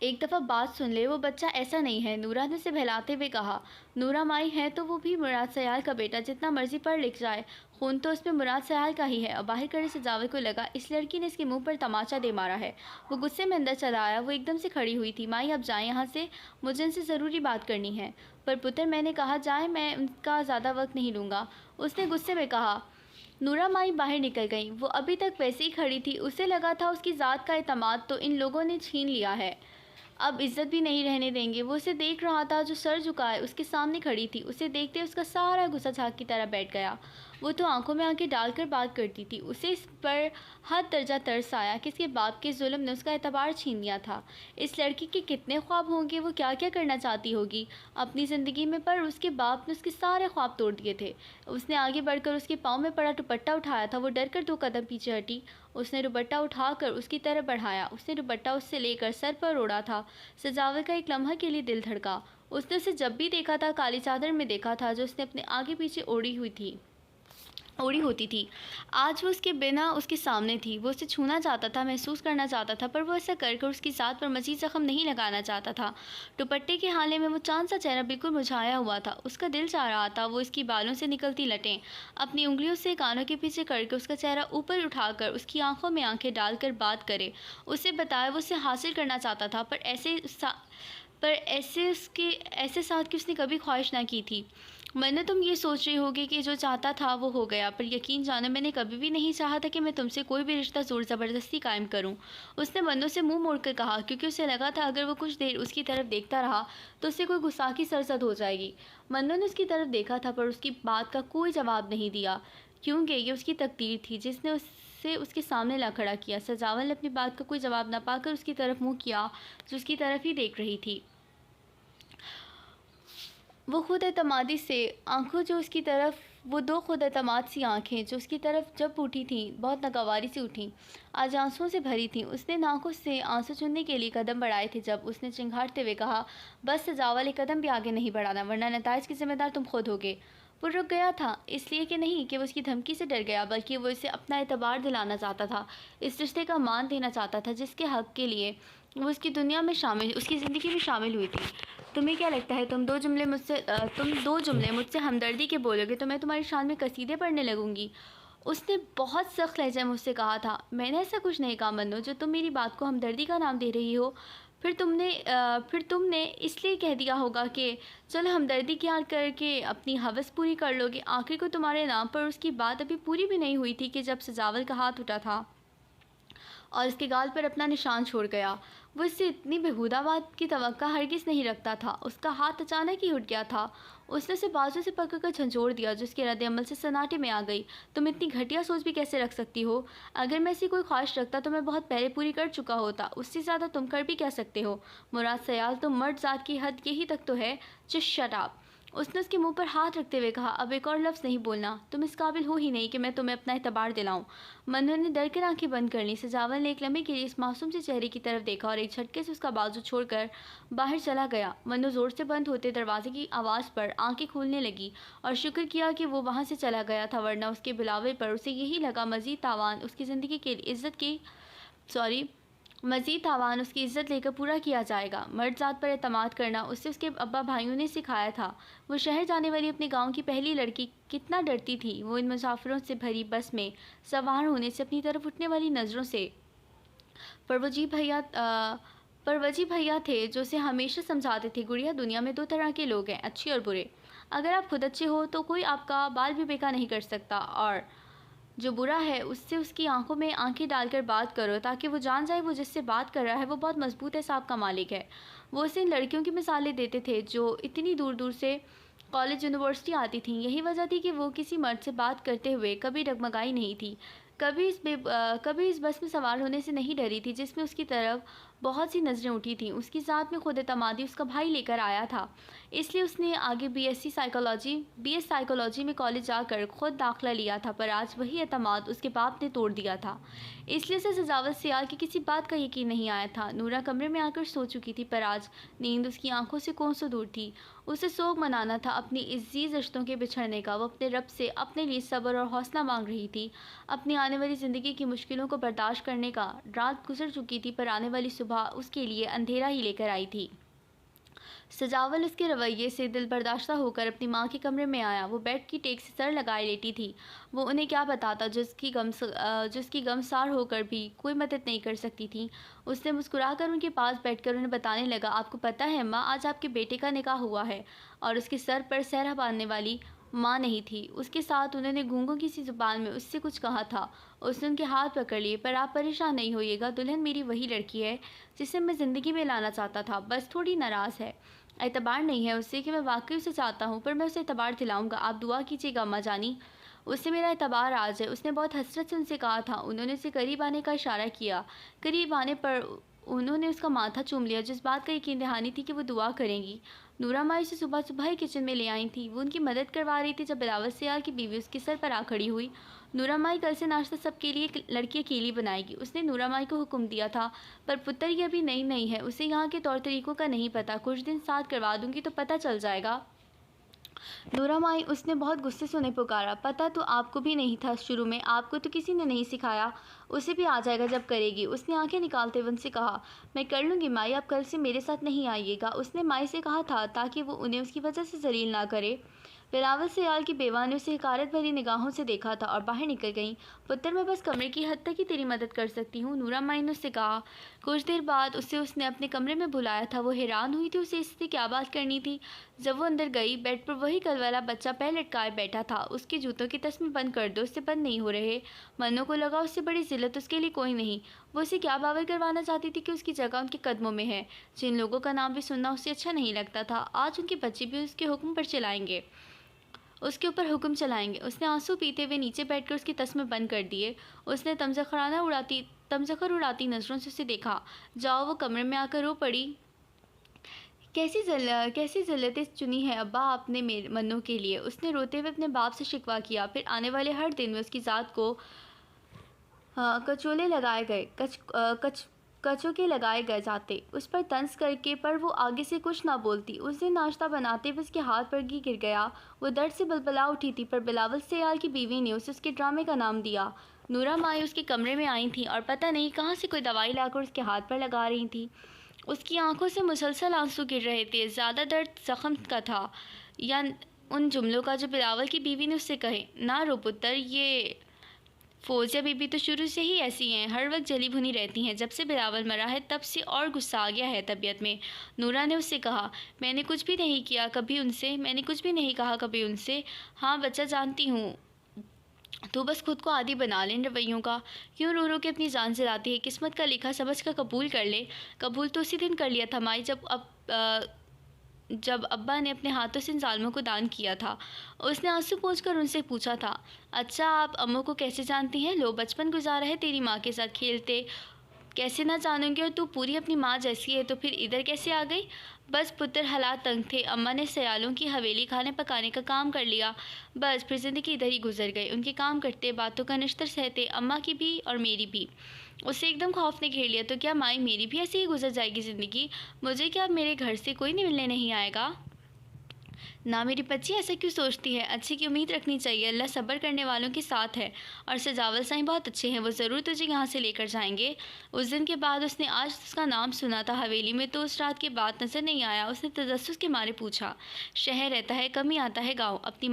एक दफ़ा बात सुन ले, वो बच्चा ऐसा नहीं है, नूरा ने उसे बहलाते हुए कहा। नूरा माई है तो वो भी मुराद सयाल का बेटा, जितना मर्जी पढ़ लिख जाए, खून तो उसमें मुराद सयाल का ही है। और बाहर खड़े सजावल को लगा इस लड़की ने इसके मुंह पर तमाचा दे मारा है। वो गुस्से में अंदर चला आया। वो एकदम से खड़ी हुई थी। माई, अब जाएं यहाँ से, मुझे इनसे ज़रूरी बात करनी है। पर पुत्र, मैंने कहा जाए, मैं उनका ज़्यादा वक्त नहीं लूँगा, उसने गुस्से में कहा। नूरा माई बाहर निकल गई। वो अभी तक वैसे ही खड़ी थी। उसे लगा था उसकी ज़ात का एतमाद तो इन लोगों ने छीन लिया है, अब इज्जत भी नहीं रहने देंगे। वो उसे देख रहा था जो सर झुकाए उसके सामने खड़ी थी। उसे देखते उसका सारा गुस्सा झाग की तरह बैठ गया। वो तो आंखों में आंखें डालकर बात करती थी। उसे इस पर हद दर्जा तरस आया कि इसके बाप के जुल्म ने उसका एतबार छीन लिया था। इस लड़की के कितने ख्वाब होंगे, वो क्या क्या करना चाहती होगी अपनी ज़िंदगी में, पर उसके बाप ने उसके सारे ख्वाब तोड़ दिए थे। उसने आगे बढ़कर उसके पाँव में पड़ा दुपट्टा उठाया था। वो डर कर 2 कदम पीछे हटी। उसने दुपट्टा उठाकर उसकी तरफ बढ़ाया। उसने दुपट्टा उससे लेकर सर पर ओढ़ा था। सजावल का एक लम्हा के लिए दिल धड़का। उसने उसे जब भी देखा था काली चादर में देखा था जो उसने अपने आगे पीछे ओढ़ी होती थी। आज वो उसके बिना उसके सामने थी। वो उसे छूना चाहता था, महसूस करना चाहता था, पर वो ऐसा कर उसकी ज़ात पर मज़ीद ज़ख्म नहीं लगाना चाहता था। दुपट्टे के हाले में वो चांद सा चेहरा बिल्कुल मुरझाया हुआ था। उसका दिल चाह रहा था वो इसकी बालों से निकलती लटें अपनी उंगलियों से कानों के पीछे करके उसका चेहरा ऊपर उठाकर उसकी आंखों में आंखें डालकर बात करे, उसे बताया वो उसे हासिल करना चाहता था, पर ऐसे साथ की उसने कभी ख्वाहिश ना की थी। मैंने तुम ये सोच रही होगी कि जो चाहता था वो हो गया, पर यकीन जानो मैंने कभी भी नहीं चाहा था कि मैं तुमसे कोई भी रिश्ता ज़ोर ज़बरदस्ती कायम करूं। उसने मन्नू से मुंह मोड़कर कहा, क्योंकि उसे लगा था अगर वो कुछ देर उसकी तरफ देखता रहा तो उससे कोई गुस्साखी सरसद हो जाएगी। मन्नू ने उसकी तरफ देखा था, पर उसकी बात का कोई जवाब नहीं दिया, क्योंकि ये उसकी तकदीर थी जिसने उससे उसके सामने ला खड़ा किया। सजावल ने अपनी बात का कोई जवाब ना पाकर उसकी तरफ मुँह किया जो उसकी तरफ ही देख रही थी। वो खुद एतमादी से आंखों जो उसकी तरफ वो 2 खुद एतमाद सी आंखें जो उसकी तरफ जब उठी थीं, बहुत नागवारी से उठीं, आज आंसुओं से भरी थीं। उसने नाकों से आंसू चुनने के लिए कदम बढ़ाए थे जब उसने चिंघाड़ते हुए कहा, बस सजावल, एक कदम भी आगे नहीं बढ़ाना, वरना नताइज की जिम्मेदार तुम खुद होगे। वो रुक गया था, इसलिए कि नहीं कि वो उसकी धमकी से डर गया, बल्कि वो इसे अपना एतबार दिलाना चाहता था, इस रिश्ते का मान देना चाहता था जिसके हक़ के लिए वो उसकी ज़िंदगी में शामिल हुई थी। तुम्हें क्या लगता है तुम 2 जुमले मुझसे हमदर्दी के बोलोगे तो मैं तुम्हारी शान में कसीदे पढ़ने लगूंगी? उसने बहुत सख्त लहजे में मुझसे कहा था। मैंने ऐसा कुछ नहीं कहा मन्नू, जो तुम मेरी बात को हमदर्दी का नाम दे रही हो। फिर तुमने इसलिए कह दिया होगा कि चलो हमदर्दी की याद करके अपनी हवस पूरी कर लोगे। आखिर को तुम्हारे नाम पर उसकी बात अभी पूरी भी नहीं हुई थी कि जब सजावल का हाथ उठा था और उसके गाल पर अपना निशान छोड़ गया। वो इससे इतनी बेहुदा बात की तवक्का हरगिज़ नहीं रखता था। उसका हाथ अचानक ही उठ गया था। उसने उसे बाजू से पकड़ कर झंझोड़ दिया जो उसके रद्द-ए-अमल से सन्नाटे में आ गई। तुम इतनी घटिया सोच भी कैसे रख सकती हो? अगर मैं ऐसी कोई ख्वाहिश रखता तो मैं बहुत पहले पूरी कर चुका होता। उससे ज़्यादा तुम कर भी क्या सकते हो? मुराद सयाल, तुम मर्द ज़ात की हद यही तक तो है। Just shut up. उसने उसके मुंह पर हाथ रखते हुए कहा, अब एक और लफ्ज़ नहीं बोलना, तुम इस काबिल हो ही नहीं कि मैं तुम्हें अपना एतबार दिलाऊं। मन्नू ने डर कर आंखें बंद कर लीं। सजावल ने एक लम्हे के लिए इस मासूम से चेहरे की तरफ देखा और एक झटके से उसका बाजू छोड़कर बाहर चला गया। मन्नू ज़ोर से बंद होते दरवाजे की आवाज़ पर आंखें खोलने लगी और शुक्र किया कि वो वहाँ से चला गया था, वरना उसके बुलावे पर उसे यही लगा मज़ीद तावान उसकी ज़िंदगी के मज़ीद तावान उसकी इज़्ज़त लेकर पूरा किया जाएगा। मर्द ज़ात पर एतमाद करना उससे उसके अब्बा भाइयों ने सिखाया था। वो शहर जाने वाली अपने गांव की पहली लड़की कितना डरती थी। वो इन मुसाफिरों से भरी बस में सवार होने से अपनी तरफ उठने वाली नज़रों से परवजी भैया थे जो उसे हमेशा समझाते थे, गुड़िया दुनिया में 2 तरह के लोग हैं, अच्छे और बुरे। अगर आप खुद अच्छे हो तो कोई आपका बाल भी बेका नहीं कर सकता, और जो बुरा है उससे उसकी आंखों में आंखें डालकर बात करो ताकि वो जान जाए वो जिससे बात कर रहा है वो बहुत मजबूत हिसाब का मालिक है। वो उसे इन लड़कियों की मिसालें देते थे जो इतनी दूर दूर से कॉलेज यूनिवर्सिटी आती थीं। यही वजह थी कि वो किसी मर्द से बात करते हुए कभी डगमगाई नहीं थी, कभी इस बस में सवार होने से नहीं डरी थी जिसमें उसकी तरफ बहुत सी नज़रें उठी थीं। उसकी ज़ात में खुद एतमादी उसका भाई लेकर आया था, इसलिए उसने आगे बीएस साइकोलॉजी में कॉलेज जाकर खुद दाखिला लिया था, पर आज वही एतमाद उसके बाप ने तोड़ दिया था। इसलिए उसे सजावत सियाल की किसी बात का यकीन नहीं आया था। नूरा कमरे में आकर सो चुकी थी, पर आज नींद उसकी आंखों से कोसों दूर थी। उसे सोग मनाना था अपनी इज़्ज़ीज़ रिश्तों के बिछड़ने का। वो अपने रब से अपने लिए सब्र और हौसला मांग रही थी, अपनी आने वाली ज़िंदगी की मुश्किलों को बर्दाश्त करने का। रात गुजर चुकी थी, पर आने वाली सुबह उसके लिए अंधेरा ही लेकर आई थी। सजावल उसके रवैये से दिल बर्दाश्ता होकर अपनी माँ के कमरे में आया। वो बेड की टेक से सर लगाए लेटी थी। वो उन्हें क्या बताता जिसकी गमसार होकर भी कोई मदद नहीं कर सकती थी। उसने मुस्कुराकर उनके पास बैठकर उन्हें बताने लगा, आपको पता है माँ, आज आपके बेटे का निकाह हुआ है। और उसके सर पर सहरा बांधने वाली माँ नहीं थी। उसके साथ उन्होंने गूंगों की सी जुबान में उससे कुछ कहा था। उसने उनके हाथ पकड़ लिए, पर आप परेशान नहीं होइएगा, दुल्हन मेरी वही लड़की है जिसे मैं ज़िंदगी में लाना चाहता था, बस थोड़ी नाराज़ है। एतबार नहीं है उससे कि मैं वाकई उसे चाहता हूँ, पर मैं उसे एतबार दिलाऊंगा, आप दुआ कीजिएगा अम्मा जानी। उससे मेरा एतबार आज है, उसने बहुत हसरत से उनसे कहा था। उन्होंने उसे करीब आने का इशारा किया। करीब आने पर उन्होंने उसका माथा चूम लिया, जिस बात का यकीन दहानी थी कि वो दुआ करेंगी। नूरा माई उसे सुबह सुबह ही किचन में ले आई थी। वो उनकी मदद करवा रही थी जब बिलावल सियाल की बीवी उसके सर पर आ खड़ी हुई। नूरा माई, कल से नाश्ता सबके लिए एक लड़की अकेली बनाएगी, उसने नूरा माई को हुक्म दिया था। पर पुत्र ये अभी नई है, उसे यहाँ के तौर तरीकों का नहीं पता, कुछ दिन साथ करवा दूंगी तो पता चल जाएगा। नूरा माई, उसने बहुत गुस्से से उन्हें पुकारा, पता तो आपको भी नहीं था शुरू में, आपको तो किसी ने नहीं सिखाया, उसे भी आ जाएगा जब करेगी। उसने आंखें निकालते हुए उनसे कहा, मैं कर लूँगी माई, आप कल से मेरे साथ नहीं आइएगा। उसने माई से कहा था ताकि वो उन्हें उसकी वजह से जलील ना करे। बिलावल सियाल की बेवा ने उसे हकारत भरी निगाहों से देखा था और बाहर निकल गई। पुत्र, मैं बस कमरे की हद तक ही तेरी मदद कर सकती हूँ, नूरा माई ने उससे कहा। कुछ देर बाद उसने अपने कमरे में बुलाया था। वो हैरान हुई थी उसे इससे क्या बात करनी थी। जब वो अंदर गई, बेड पर वही कल वाला बच्चा पैर लटकाए बैठा था। उसके जूतों के तस्मे बंद कर दो, उससे बंद नहीं हो रहे। मन्नू को लगा उससे बड़ी जिल्लत उसके लिए कोई नहीं। वो उसे क्या बावर करवाना चाहती थी कि उसकी जगह उनके कदमों में है। जिन लोगों का नाम भी सुनना उसे अच्छा नहीं लगता था, आज उनके बच्चे भी उसके हुक्म पर चलाएंगे, उसके ऊपर हुक्म चलाएंगे। उसने आंसू पीते हुए नीचे बैठकर उसके तस्मे बंद कर दिए। उसने तमजखर उड़ाती नज़रों से उसे देखा। जाओ, वो कमरे में आकर रो पड़ी। कैसी जिल्लतें चुनी है अब्बा आपने मेरे मन्नू के लिए, उसने रोते हुए अपने बाप से शिकवा किया। फिर आने वाले हर दिन में उसकी ज़ात को कचोले लगाए गए कचोके लगाए गए जाते, उस पर तंज करके, पर वो आगे से कुछ ना बोलती। उस दिन नाश्ता बनाते हुए उसके हाथ पर घी गिर गया। वो दर्द से बलबला उठी थी, पर बिलावल सियाल की बीवी ने उसे उसके ड्रामे का नाम दिया। नूरा माई उसके कमरे में आई थी और पता नहीं कहाँ से कोई दवाई लाकर उसके हाथ पर लगा रही थी। उसकी आंखों से मुसलसल आंसू गिर रहे थे। ज़्यादा दर्द ज़ख्म का था या उन जुमलों का जो बिलावल की बीवी ने उससे कहे, ना रो पुत्र, ये फौजिया बीबी तो शुरू से ही ऐसी हैं, हर वक्त जली भुनी रहती हैं। जब से बिलावल मरा है तब से और गुस्सा आ गया है तबीयत में। नूरा ने उससे कहा, मैंने कुछ भी नहीं किया कभी उनसे, मैंने कुछ भी नहीं कहा कभी उनसे। हाँ बच्चा, जानती हूँ, तो बस खुद को आदी बना ले इन रवैयों का। क्यों रो रो के अपनी जान जलाती है? किस्मत का लिखा समझ कर कबूल कर ले। कबूल तो उसी दिन कर लिया था माई, जब अब्बा ने अपने हाथों से इन जालिमों को दान किया था। उसने आंसू पोंछकर उनसे पूछा था, अच्छा आप अम्मू को कैसे जानती हैं? लो, बचपन गुजारा है तेरी माँ के साथ, खेलते कैसे ना जानूंगी, और तू पूरी अपनी माँ जैसी है, तो फिर इधर कैसे आ गई? बस पुत्र, हालात तंग थे। अम्मा ने सयालों की हवेली खाने पकाने का काम कर लिया। बस फिर ज़िंदगी इधर ही गुजर गई, उनके काम करते, बातों का निश्तर सहते, अम्मा की भी और मेरी भी। उसे एकदम खौफ ने घेर लिया। तो क्या माई, मेरी भी ऐसे ही गुजर जाएगी ज़िंदगी? मुझे क्या अब मेरे घर से कोई नहीं मिलने नहीं आएगा? ना मेरी बच्ची, ऐसा क्यों सोचती है? अच्छे की उम्मीद रखनी चाहिए, अल्लाह सब्र करने वालों के साथ है। और सजावल साईं बहुत अच्छे हैं, वो ज़रूर तुझे यहाँ से लेकर जाएंगे। उस दिन के बाद उसने आज उसका नाम सुना था हवेली में, तो उस रात के बाद नज़र नहीं आया। उसने तजस्सुस के मारे पूछा, शहर रहता है, कम ही आता है गाँव। अपनी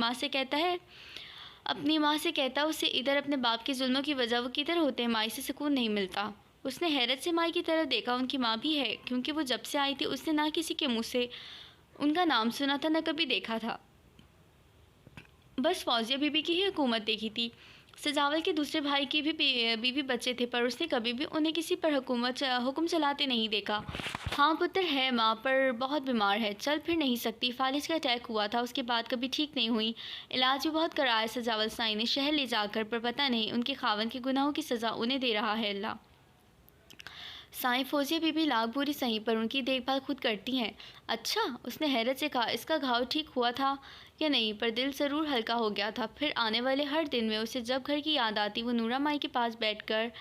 माँ से कहता उसे इधर अपने बाप के जुल्मों की वजह वो किधर होते हैं, माई से सुकून नहीं मिलता। उसने हैरत से माई की तरफ देखा, उनकी माँ भी है, क्योंकि वो जब से आई थी उसने ना किसी के मुँह से उनका नाम सुना था, न कभी देखा था। बस फौजिया बीबी की ही हुकूमत देखी थी। सजावल के दूसरे भाई की भी बीवी बच्चे थे, पर उसने कभी भी उन्हें किसी पर हुक्म चलाते नहीं देखा। हाँ पुत्र है, माँ पर बहुत बीमार है, चल फिर नहीं सकती। फालिज का अटैक हुआ था, उसके बाद कभी ठीक नहीं हुई। इलाज भी बहुत कराया सजावल साईं ने शहर ले जाकर, पर पता नहीं उनके खावन के गुनाहों की सज़ा उन्हें दे रहा है अल्लाह। साईं, फौजिया बीबी लाख बुरी सही, पर उनकी देखभाल खुद करती हैं। अच्छा, उसने हैरत से कहा। इसका घाव ठीक हुआ था या नहीं, पर दिल ज़रूर हल्का हो गया था। फिर आने वाले हर दिन में उसे जब घर की याद आती, वो नूरा माई के पास बैठकर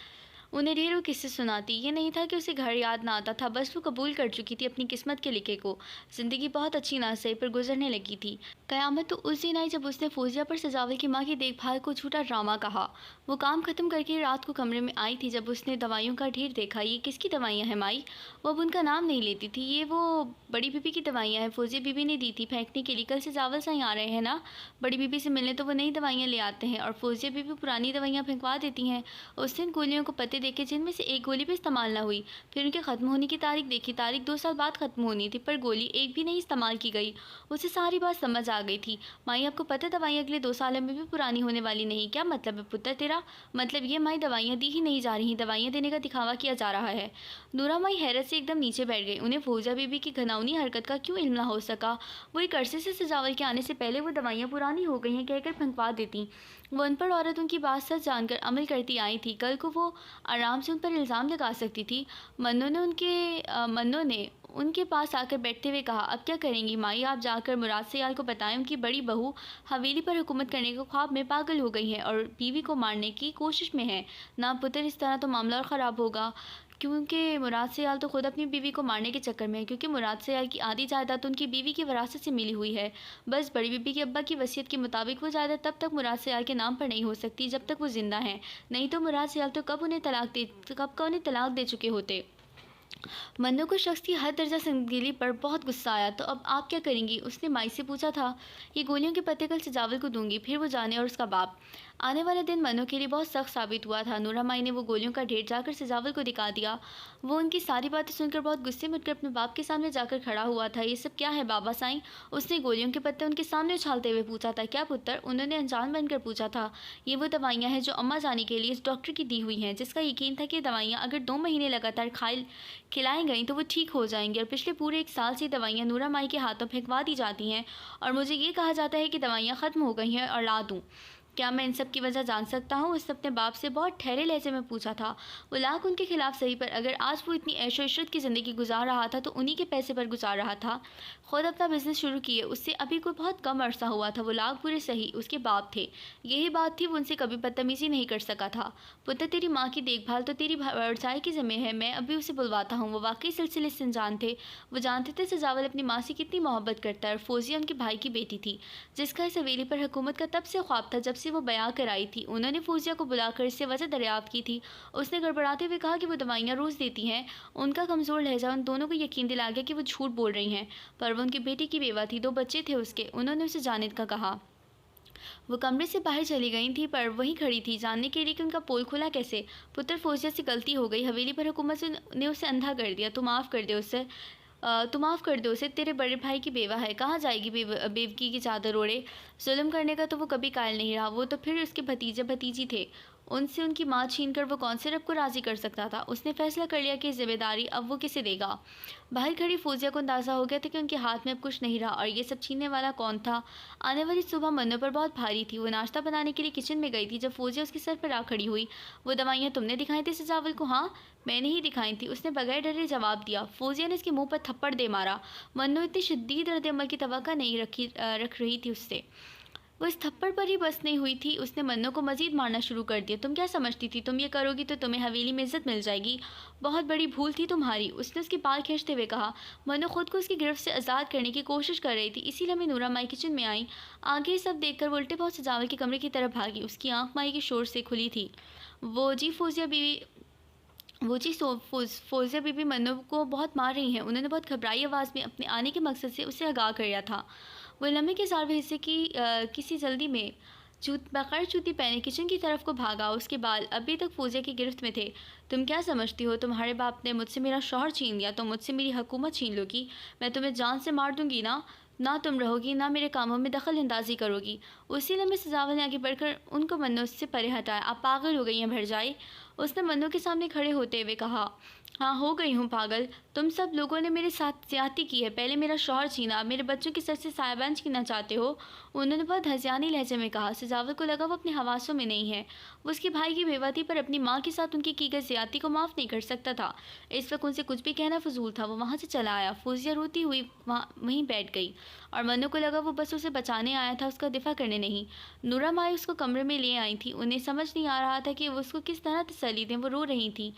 उन्हें ढेरों किस्से सुनाती। ये नहीं था कि उसे घर याद ना आता था, बस वो कबूल कर चुकी थी अपनी किस्मत के लिखे को। ज़िंदगी बहुत अच्छी ना सही, पर गुजरने लगी थी। क़यामत तो उस दिन आई जब उसने फौजिया पर सजावल की माँ की देखभाल को झूठा ड्रामा कहा। वो काम ख़त्म करके रात को कमरे में आई थी, जब उसने दवाइयों का ढेर देखा। ये किसकी दवाइयाँ हैं माई? वो अब उनका नाम नहीं लेती थी। ये वो बड़ी बीबी की दवाइयाँ हैं, फौजिया बीबी ने दी थी फेंकने के लिए। कल सजावल साईं आ रहे हैं ना, बड़ी बीबी से मिलने, तो वो नई दवाइयाँ ले आते हैं और फौजिया बीबी पुरानी दवाइयाँ फेंकवा देती हैं। उस दिन गोलियों को पत्ते देखे, जिनमें से एक गोली भी इस्तेमाल ना हुई। फिर उनके ख़त्म होने की तारीख देखी, तारीख 2 साल बाद ख़त्म होनी थी, पर गोली एक भी नहीं इस्तेमाल की गई। उसे सारी बात समझ आ गई थी। माई, आपको पता है दवाइयाँ अगले 2 सालों में भी पुरानी होने वाली नहीं। क्या मतलब है पुत्र तेरा? मतलब ये माई, दवाइयाँ दी ही नहीं जा रही, दवाइयाँ देने का दिखावा किया जा रहा है। नूरा माई हैरत से एकदम नीचे बैठ गई। उन्हें फौजिया बीबी की घिनौनी हरकत का क्यों इल्म ना हो सका? वो एक अरसे से सजावल के आने से पहले वो दवाइयाँ पुरानी हो गई हैं कहकर फेंकवा देती। वो अनपढ़ औरत उनकी बात सच जानकर अमल करती आई थी। कल को वो आराम से उन पर इल्ज़ाम लगा सकती थी। मन्नो ने उनके पास आकर बैठते हुए कहा, अब क्या करेंगी माई? आप जाकर मुराद सयाल को बताएं उनकी बड़ी बहू हवेली पर हुकूमत करने के ख्वाब में पागल हो गई है और बीवी को मारने की कोशिश में है। ना पुत्र, इस तरह तो मामला और ख़राब होगा, क्योंकि मुराद सयाल तो खुद अपनी बीवी को मारने के चक्कर में है, क्योंकि मुराद सयाल की आधी जायदाद उनकी बीवी की विरासत से मिली हुई है। बस बड़ी बीबी के अब्बा की वसीयत के मुताबिक वो जायदाद तब तक मुराद सयाल के नाम पर नहीं हो सकती जब तक वो जिंदा हैं। नहीं तो मुराद सयाल तो कब का उन्हें तलाक दे चुके होते। मन्नू को शख्स की हर दर्जा संगीली पर बहुत गुस्सा आया। तो अब आप क्या करेंगी? उसने माई से पूछा था। ये गोलियों के पत्ते कल सजावल को दूंगी, फिर वो जाने और उसका बाप। आने वाला दिन मन्नू के लिए बहुत सख्त साबित हुआ था। नूरा माई ने वो गोलियों का ढेर जाकर सजावल को दिखा दिया। वो उनकी सारी बातें सुनकर बहुत गुस्से में उठकर अपने बाप के सामने जाकर खड़ा हुआ था। ये सब क्या है बाबा साईं? उसने गोलियों के पत्ते उनके सामने उछालते हुए पूछा था। क्या पुत्र? उन्होंने अनजान बनकर पूछा था। ये वो दवाइयाँ हैं जो अम्मा जानी के लिए इस डॉक्टर की दी हुई हैं, जिसका यकीन था कि दवाइयाँ अगर 2 महीने लगातार खिलाई गई तो वो ठीक हो जाएंगी। और पिछले पूरे 1 साल से दवाइयाँ नूरा माई के हाथों फेंकवा दी जाती हैं और मुझे ये कहा जाता है कि दवाइयाँ ख़त्म हो गई हैं और ला दूँ। क्या मैं इन सब की वजह जान सकता हूँ? उसने अपने बाप से बहुत ठहरे लहजे में पूछा था। वो लाख उनके खिलाफ सही, पर अगर आज वो इतनी ऐशो इशरत की ज़िंदगी गुजार रहा था तो उन्हीं के पैसे पर गुजार रहा था। खुद अपना बिजनेस शुरू किए उससे अभी कोई बहुत कम अरसा हुआ था। वो लाख बुरे सही, उसके बाप थे। यही बात थी, वो उनसे कभी बदतमीज़ी नहीं कर सका था। पुत्र, तेरी माँ की देखभाल तो तेरी भरचाई की ज़िम्मे है। मैं अभी उसे बुलवाता हूँ। वो वाकई सिलसिले से अनजान थे। वो जानते थे सजावल अपनी माँ से कितनी मोहब्बत करता है और फौजिया उनके भाई की बेटी थी, जिसका इस हवेली पर हुकूमत का तब से ख्वाब था जब से वो बयां कर आई थी। उन्होंने फौजिया को बुलाकर इससे वजह दरियाफ्त की थी। उसने गड़बड़ाते हुए कहा कि वो दवाइयाँ रोज़ देती हैं। उनका कमज़ोर लहजा उन दोनों को यकीन दिला गया कि वो झूठ बोल रही हैं, पर वो उनकी बेटी की बेवा थी। 2 बच्चे थे उसके। उन्होंने उसे जाने का कहा। वो कमरे से बाहर चली गई थी, पर वहीं खड़ी थी जानने के लिए कि उनका पोल खुला कैसे। पुत्र, फौजिया से गलती हो गई। हवेली पर हुकूमत ने उसे अंधा कर दिया। तू माफ़ कर दे उसे। तू माफ़ कर दो उसे। तेरे बड़े भाई की बेवा है, कहाँ जाएगी बेवकी की चादर ओढ़े। जुल्म करने का तो वो कभी कायल नहीं रहा। वो तो फिर उसके भतीजे भतीजी थे। उनसे उनकी माँ छीनकर वो कौन से रब को राज़ी कर सकता था। उसने फैसला कर लिया कि जिम्मेदारी अब वो किसे देगा। बाहर खड़ी फौजिया को अंदाज़ा हो गया था कि उनके हाथ में अब कुछ नहीं रहा और ये सब छीनने वाला कौन था। आने वाली सुबह मन्नू पर बहुत भारी थी। वो नाश्ता बनाने के लिए किचन में गई थी जब फौजिया उसके सर पर आ खड़ी हुई। वो दवाइयाँ तुमने दिखाई थी सजावल को? हाँ, मैंने ही दिखाई थी, उसने बगैर डरे जवाब दिया। फौजिया ने उसके मुंह पर थप्पड़ दे मारा। मन्नू इतनी शदीद रद्द-ए-अमल की तवक्को नहीं रख रही थी उससे। वो इस थप्पड़ पर ही बस नहीं हुई थी, उसने मन्नू को मज़ीद मारना शुरू कर दिया। तुम क्या समझती थी, तुम ये करोगी तो तुम्हें हवेली में इज़्ज़त मिल जाएगी? बहुत बड़ी भूल थी तुम्हारी, उसने उसके बाल खींचते हुए कहा। मन्नू खुद को उसकी गिरफ्त से आज़ाद करने की कोशिश कर रही थी। इसी लम्हे नूरा माई किचन में आई। आगे सब देखकर वो उल्टे पाँव सजावल के कमरे की तरफ भागी। उसकी आंख माई के शोर से खुली थी। वो जी फौजिया बीवी वो जी फौजिया बीबी मन्नू को बहुत मार रही हैं। उन्होंने बहुत घबराई आवाज़ में अपने आने के मकसद से उसे आगाह कर दिया था। वो लम्हे के सार्वे हिस्से की किसी जल्दी में बगैर जूती पहने किचन की तरफ को भागा। उसके बाल अभी तक फौजिया की गिरफ्त में थे। तुम क्या समझती हो, तुम्हारे बाप ने मुझसे मेरा शौहर छीन लिया तो मुझसे मेरी हुकूमत छीन लोगी? मैं तुम्हें जान से मार दूंगी ना तुम रहोगी ना मेरे कामों में दखल अंदाजी करोगी। उसी लम्हे सजावल ने आगे बढ़कर उनको मन्नू से परे हटाया। आप पागल हो गई हैं भरजाई, उसने मन्नू के सामने खड़े होते हुए कहा। हाँ, हो गई हूँ पागल। तुम सब लोगों ने मेरे साथ ज्यादती की है। पहले मेरा शौहर छीना, अब मेरे बच्चों के सर से साहिबान छीनना चाहते हो, उन्होंने बहुत हंसियानी लहजे में कहा। सजावल को लगा वो अपने हवासों में नहीं है। वो उसके भाई की बेवती पर अपनी माँ के साथ उनकी की गई ज्यादती को माफ़ नहीं कर सकता था। इस वक्त उनसे कुछ भी कहना फजूल था। वो वहाँ से चला आया। फौजिया रोती हुई वहीं बैठ गई और मन्नू को लगा वो बस उसे बचाने आया था, उसका दिफा करने नहीं। नूरा माई उसको कमरे में ले आई थी। उन्हें समझ नहीं आ रहा था कि वो उसको किस तरह तसल्ली दें। वो रो रही थी,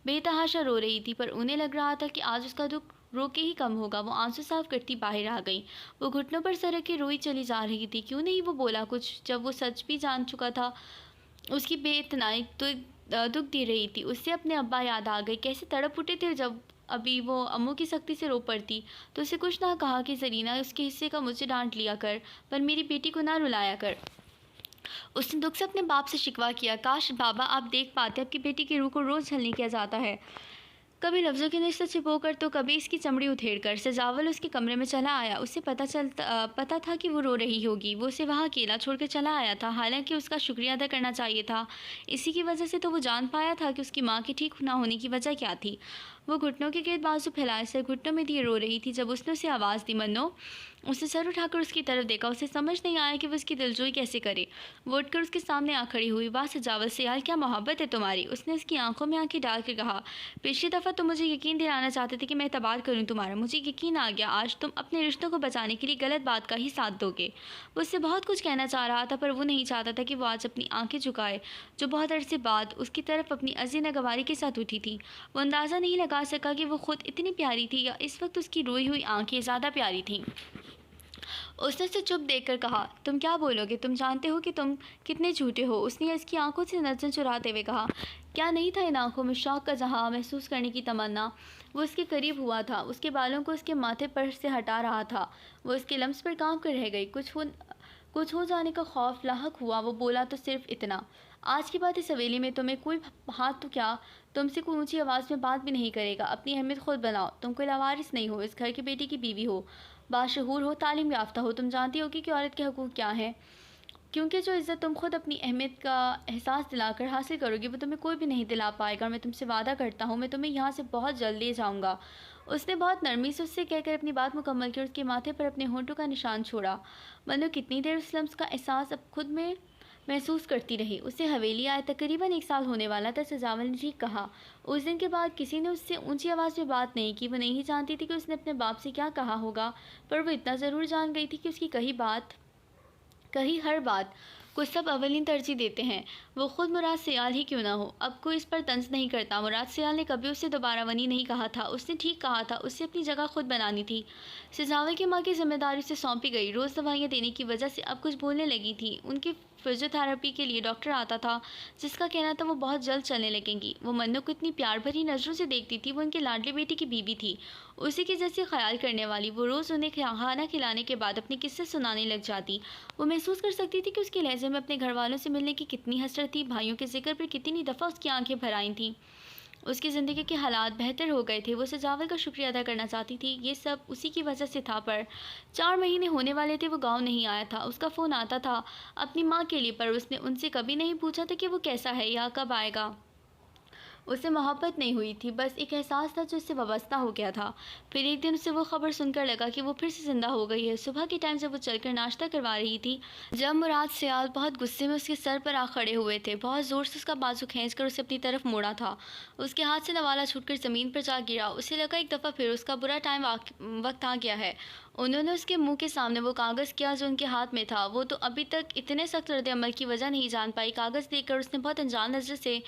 बेतहाशा रो रही थी, पर उन्हें लग रहा था कि आज उसका दुख रो के ही कम होगा। वो आंसू साफ करती बाहर आ गई। वो घुटनों पर सरक के रोई चली जा रही थी। क्यों नहीं वो बोला कुछ, जब वो सच भी जान चुका था। उसकी बेइतनाई तो दुख दे रही थी। उससे अपने अब्बा याद आ गए, कैसे तड़प उठे थे जब अभी वो अम्मू की सख्ती से रो पड़ती तो उसे कुछ ना कहा कि जरीना उसके हिस्से का मुझे डांट लिया कर, पर मेरी बेटी को ना रुलाया कर। उसने दुख से अपने बाप से शिकवा किया। काश बाबा आप देख पाते, आपकी बेटी की रूह को रोज़ झलने किया जाता है, कभी लफ्ज़ों की निश्चित छिपोकर तो कभी इसकी चमड़ी उधेड़कर। सजावल उसके कमरे में चला आया। उसे पता था कि वो रो रही होगी। वो उसे वहाँ अकेला छोड़कर चला आया था, हालांकि उसका शुक्रिया अदा करना चाहिए था। इसी की वजह से तो वो जान पाया था कि उसकी माँ के ठीक ना होने की वजह क्या थी। वो घुटनों के गिर्द बाजू फैलाए सर घुटनों में दिए रो रही थी। जब उसने उसे आवाज़ दी मन्नो, उसने सर उठाकर उसकी तरफ देखा। उसे समझ नहीं आया कि वो उसकी दिलजोई कैसे करे। वो उठकर उसके सामने आ खड़ी हुई। वाह सजावल से यार, क्या मोहब्बत है तुम्हारी, उसने उसकी आंखों में आंखें डाल कर कहा। पिछली दफ़ा तुम मुझे यकीन दिलाना चाहते थे कि मैं एतबार करूं तुम्हारा, मुझे यकीन आ गया। आज तुम अपने रिश्तों को बचाने के लिए गलत बात का ही साथ दोगे। वो उससे बहुत कुछ कहना चाह रहा था, पर वो नहीं चाहता था कि वो आज अपनी आंखें झुकाए, जो बहुत अरसे बाद उसकी तरफ अपनी अज़ी नगवारी के साथ उठी थी। वो अंदाज़ा नहीं लगा सका कि वो खुद इतनी प्यारी थी या इस वक्त उसकी रोई हुई आंखें ज़्यादा प्यारी थीं। उसने उसे चुप देखकर कहा, तुम क्या बोलोगे, तुम जानते हो कि तुम कितने झूठे हो। उसने इसकी आंखों से नजर चुराते हुए कहा। क्या नहीं था इन आंखों में शौक़ का जहाँ महसूस करने की तमन्ना। वो उसके करीब हुआ था, उसके बालों को उसके माथे पर से हटा रहा था। वो उसके लम्स पर काम कर रह गई। कुछ हो जाने का खौफ लाहक हुआ। वो बोला तो सिर्फ इतना, आज के बाद इस हवेली में तुम्हें कोई हाथ तो क्या तुमसे कोई ऊंची आवाज़ में बात भी नहीं करेगा। अपनी अहमियत खुद बनाओ। तुम कोई लावारिस नहीं हो, इस घर की बेटी की बीवी हो, बाशऊर हो, तालीम याफ्ता हो। तुम जानती होगी कि औरत के हकूक़ क्या हैं, क्योंकि जो इज़्ज़त तुम खुद अपनी अहमियत का एहसास दिलाकर हासिल करोगी वो तुम्हें कोई भी नहीं दिला पाएगा। मैं तुमसे वादा करता हूँ, मैं तुम्हें यहाँ से बहुत जल्द ले जाऊँगा। उसने बहुत नरमी से उससे कहकर अपनी बात मुकम्मल की और उसके माथे पर अपने होंठों का निशान छोड़ा। मनु कितनी देर उस लम्स का एहसास अब खुद में महसूस करती रही। उसे हवेली आए तकरीबन 1 साल होने वाला था। सजावल ने ठीक कहा। उस दिन के बाद किसी ने उससे ऊंची आवाज़ में बात नहीं की। वो नहीं जानती थी कि उसने अपने बाप से क्या कहा होगा, पर वो इतना ज़रूर जान गई थी कि उसकी कही हर बात को सब अवलीन तरजीह देते हैं, वो खुद मुराद सियाल ही क्यों ना हो। अब कोई इस पर तंज नहीं करता। मुराद सियाल ने कभी उससे दोबारा वनी नहीं कहा था। उसने ठीक कहा था, उससे अपनी जगह खुद बनानी थी। सजावल की माँ की जिम्मेदारी उसे सौंपी गई। रोज़ दवाइयाँ देने की वजह से अब कुछ बोलने लगी थी। उनकी फिजियोथेरेपी के लिए डॉक्टर आता था, जिसका कहना था वो बहुत जल्द चलने लगेंगी। वो मन्नू को इतनी प्यार भरी नज़रों से देखती थी। वो उनके लाडली बेटी की बीवी थी, उसी के जैसे ख्याल करने वाली। वो रोज़ उन्हें खाना खिलाने के बाद अपने किस्से सुनाने लग जाती। वो महसूस कर सकती थी कि उसके लहजे में अपने घर वालों से मिलने की कितनी हसरत थी। भाइयों के जिक्र पर कितनी दफ़ा उसकी आंखें भर आई थीं। उसकी ज़िंदगी के हालात बेहतर हो गए थे। वो सजावल का शुक्रिया अदा करना चाहती थी। ये सब उसी की वजह से था, पर 4 महीने होने वाले थे, वो गाँव नहीं आया था। उसका फ़ोन आता था अपनी माँ के लिए, पर उसने उनसे कभी नहीं पूछा था कि वो कैसा है या कब आएगा। उससे मोहब्बत नहीं हुई थी, बस एक एहसास था जो उससे वाबस्ता हो गया था। फिर एक दिन उसे वो खबर सुनकर लगा कि वो फिर से ज़िंदा हो गई है। सुबह के टाइम जब वो चलकर नाश्ता करवा रही थी, जब मुराद सियाल बहुत गुस्से में उसके सर पर आ खड़े हुए थे, बहुत ज़ोर से उसका बाजू खींचकर उसे अपनी तरफ मोड़ा था। उसके हाथ से नवाला छूटकर ज़मीन पर जा गिरा। उसे लगा एक दफ़ा फिर उसका बुरा टाइम वक्त आ गया है। उन्होंने उसके मुंह के सामने वो कागज़ किया जो उनके हाथ में था। वो तो अभी तक इतने सख्त रद्द-ए-अमल की वजह नहीं जान पाई। कागज़ देखकर उसने बहुत अनजान नज़र से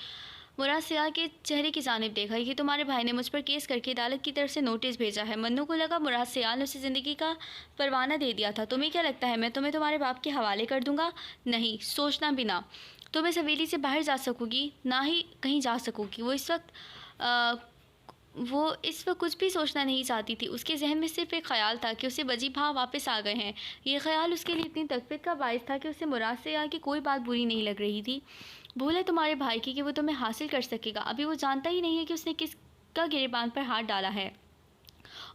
मुराद सियाल के चेहरे की जानिब देखा। ये तुम्हारे भाई ने मुझ पर केस करके अदालत की तरफ से नोटिस भेजा है। मन्नू को लगा मुराद सियाल ने उसे ज़िंदगी का परवाना दे दिया था। तुम्हें क्या लगता है मैं तुम्हें तुम्हारे बाप के हवाले कर दूंगा? नहीं, सोचना भी ना। तुम इस हवेली से बाहर जा सकोगी, ना ही कहीं जा सकोगी। वो इस वक्त कुछ भी सोचना नहीं चाहती थी। उसके जहन में सिर्फ एक ख्याल था कि उसे वजी भाव वापस आ गए हैं। ये ख्याल उसके लिए इतनी तकलीफ का बायस था कि उसे मुराद सियाल की कोई बात बुरी नहीं लग रही थी। भूल है तुम्हारे भाई की कि वो तुम्हें हासिल कर सकेगा। अभी वो जानता ही नहीं है कि उसने किसका गिरेबान पर हाथ डाला है।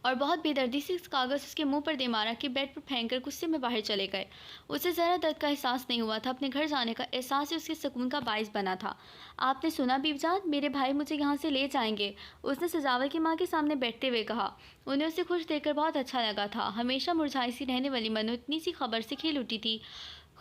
और बहुत बेदर्दी से इस कागज़ उसके मुंह पर दे मारा कि बेड पर फेंककर गुस्से में बाहर चले गए। उसे ज़रा दर्द का एहसास नहीं हुआ था। अपने घर जाने का एहसास ही उसके सुकून का बायस बना था। आपने सुना बीबजान, मेरे भाई मुझे यहाँ से ले जाएंगे, उसने सजावल की माँ के सामने बैठते हुए कहा। उन्हें उसे खुश देखकर बहुत अच्छा लगा था। हमेशा मुरझाई सी रहने वाली मनु इतनी सी खबर से खिल उठी थी।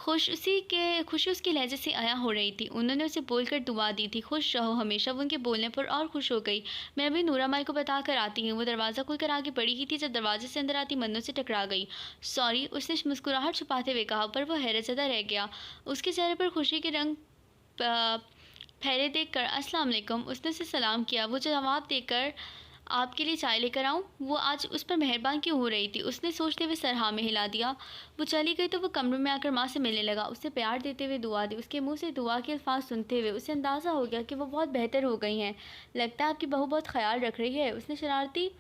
खुशी उसके लहजे से आया हो रही थी। उन्होंने उसे बोलकर दुआ दी थी, खुश रहो हमेशा। वो उनके बोलने पर और खुश हो गई। मैं अभी नूरा माई को बता कर आती हूँ। वो दरवाज़ा खुलकर आगे बढ़ी ही थी जब दरवाजे से अंदर आती मन्नू से टकरा गई। सॉरी, उसने मुस्कुराहट छुपाते हुए कहा, पर वो हैरतज़दा रह गया। उसके चेहरे पर खुशी के रंग फहरे देखकर अस्सलाम वालेकुम उसने उसे सलाम किया। वो जवाब देकर आपके लिए चाय लेकर आऊँ? वो आज उस पर मेहरबान क्यों हो रही थी? उसने सोचते हुए सर हाँ में हिला दिया। वो चली गई तो वो कमरे में आकर माँ से मिलने लगा। उसे प्यार देते हुए दुआ दी। उसके मुंह से दुआ के अल्फाज सुनते हुए उसे अंदाज़ा हो गया कि वो बहुत बेहतर हो गई हैं। लगता है आपकी बहू बहुत ख्याल रख रही है, उसने शरारती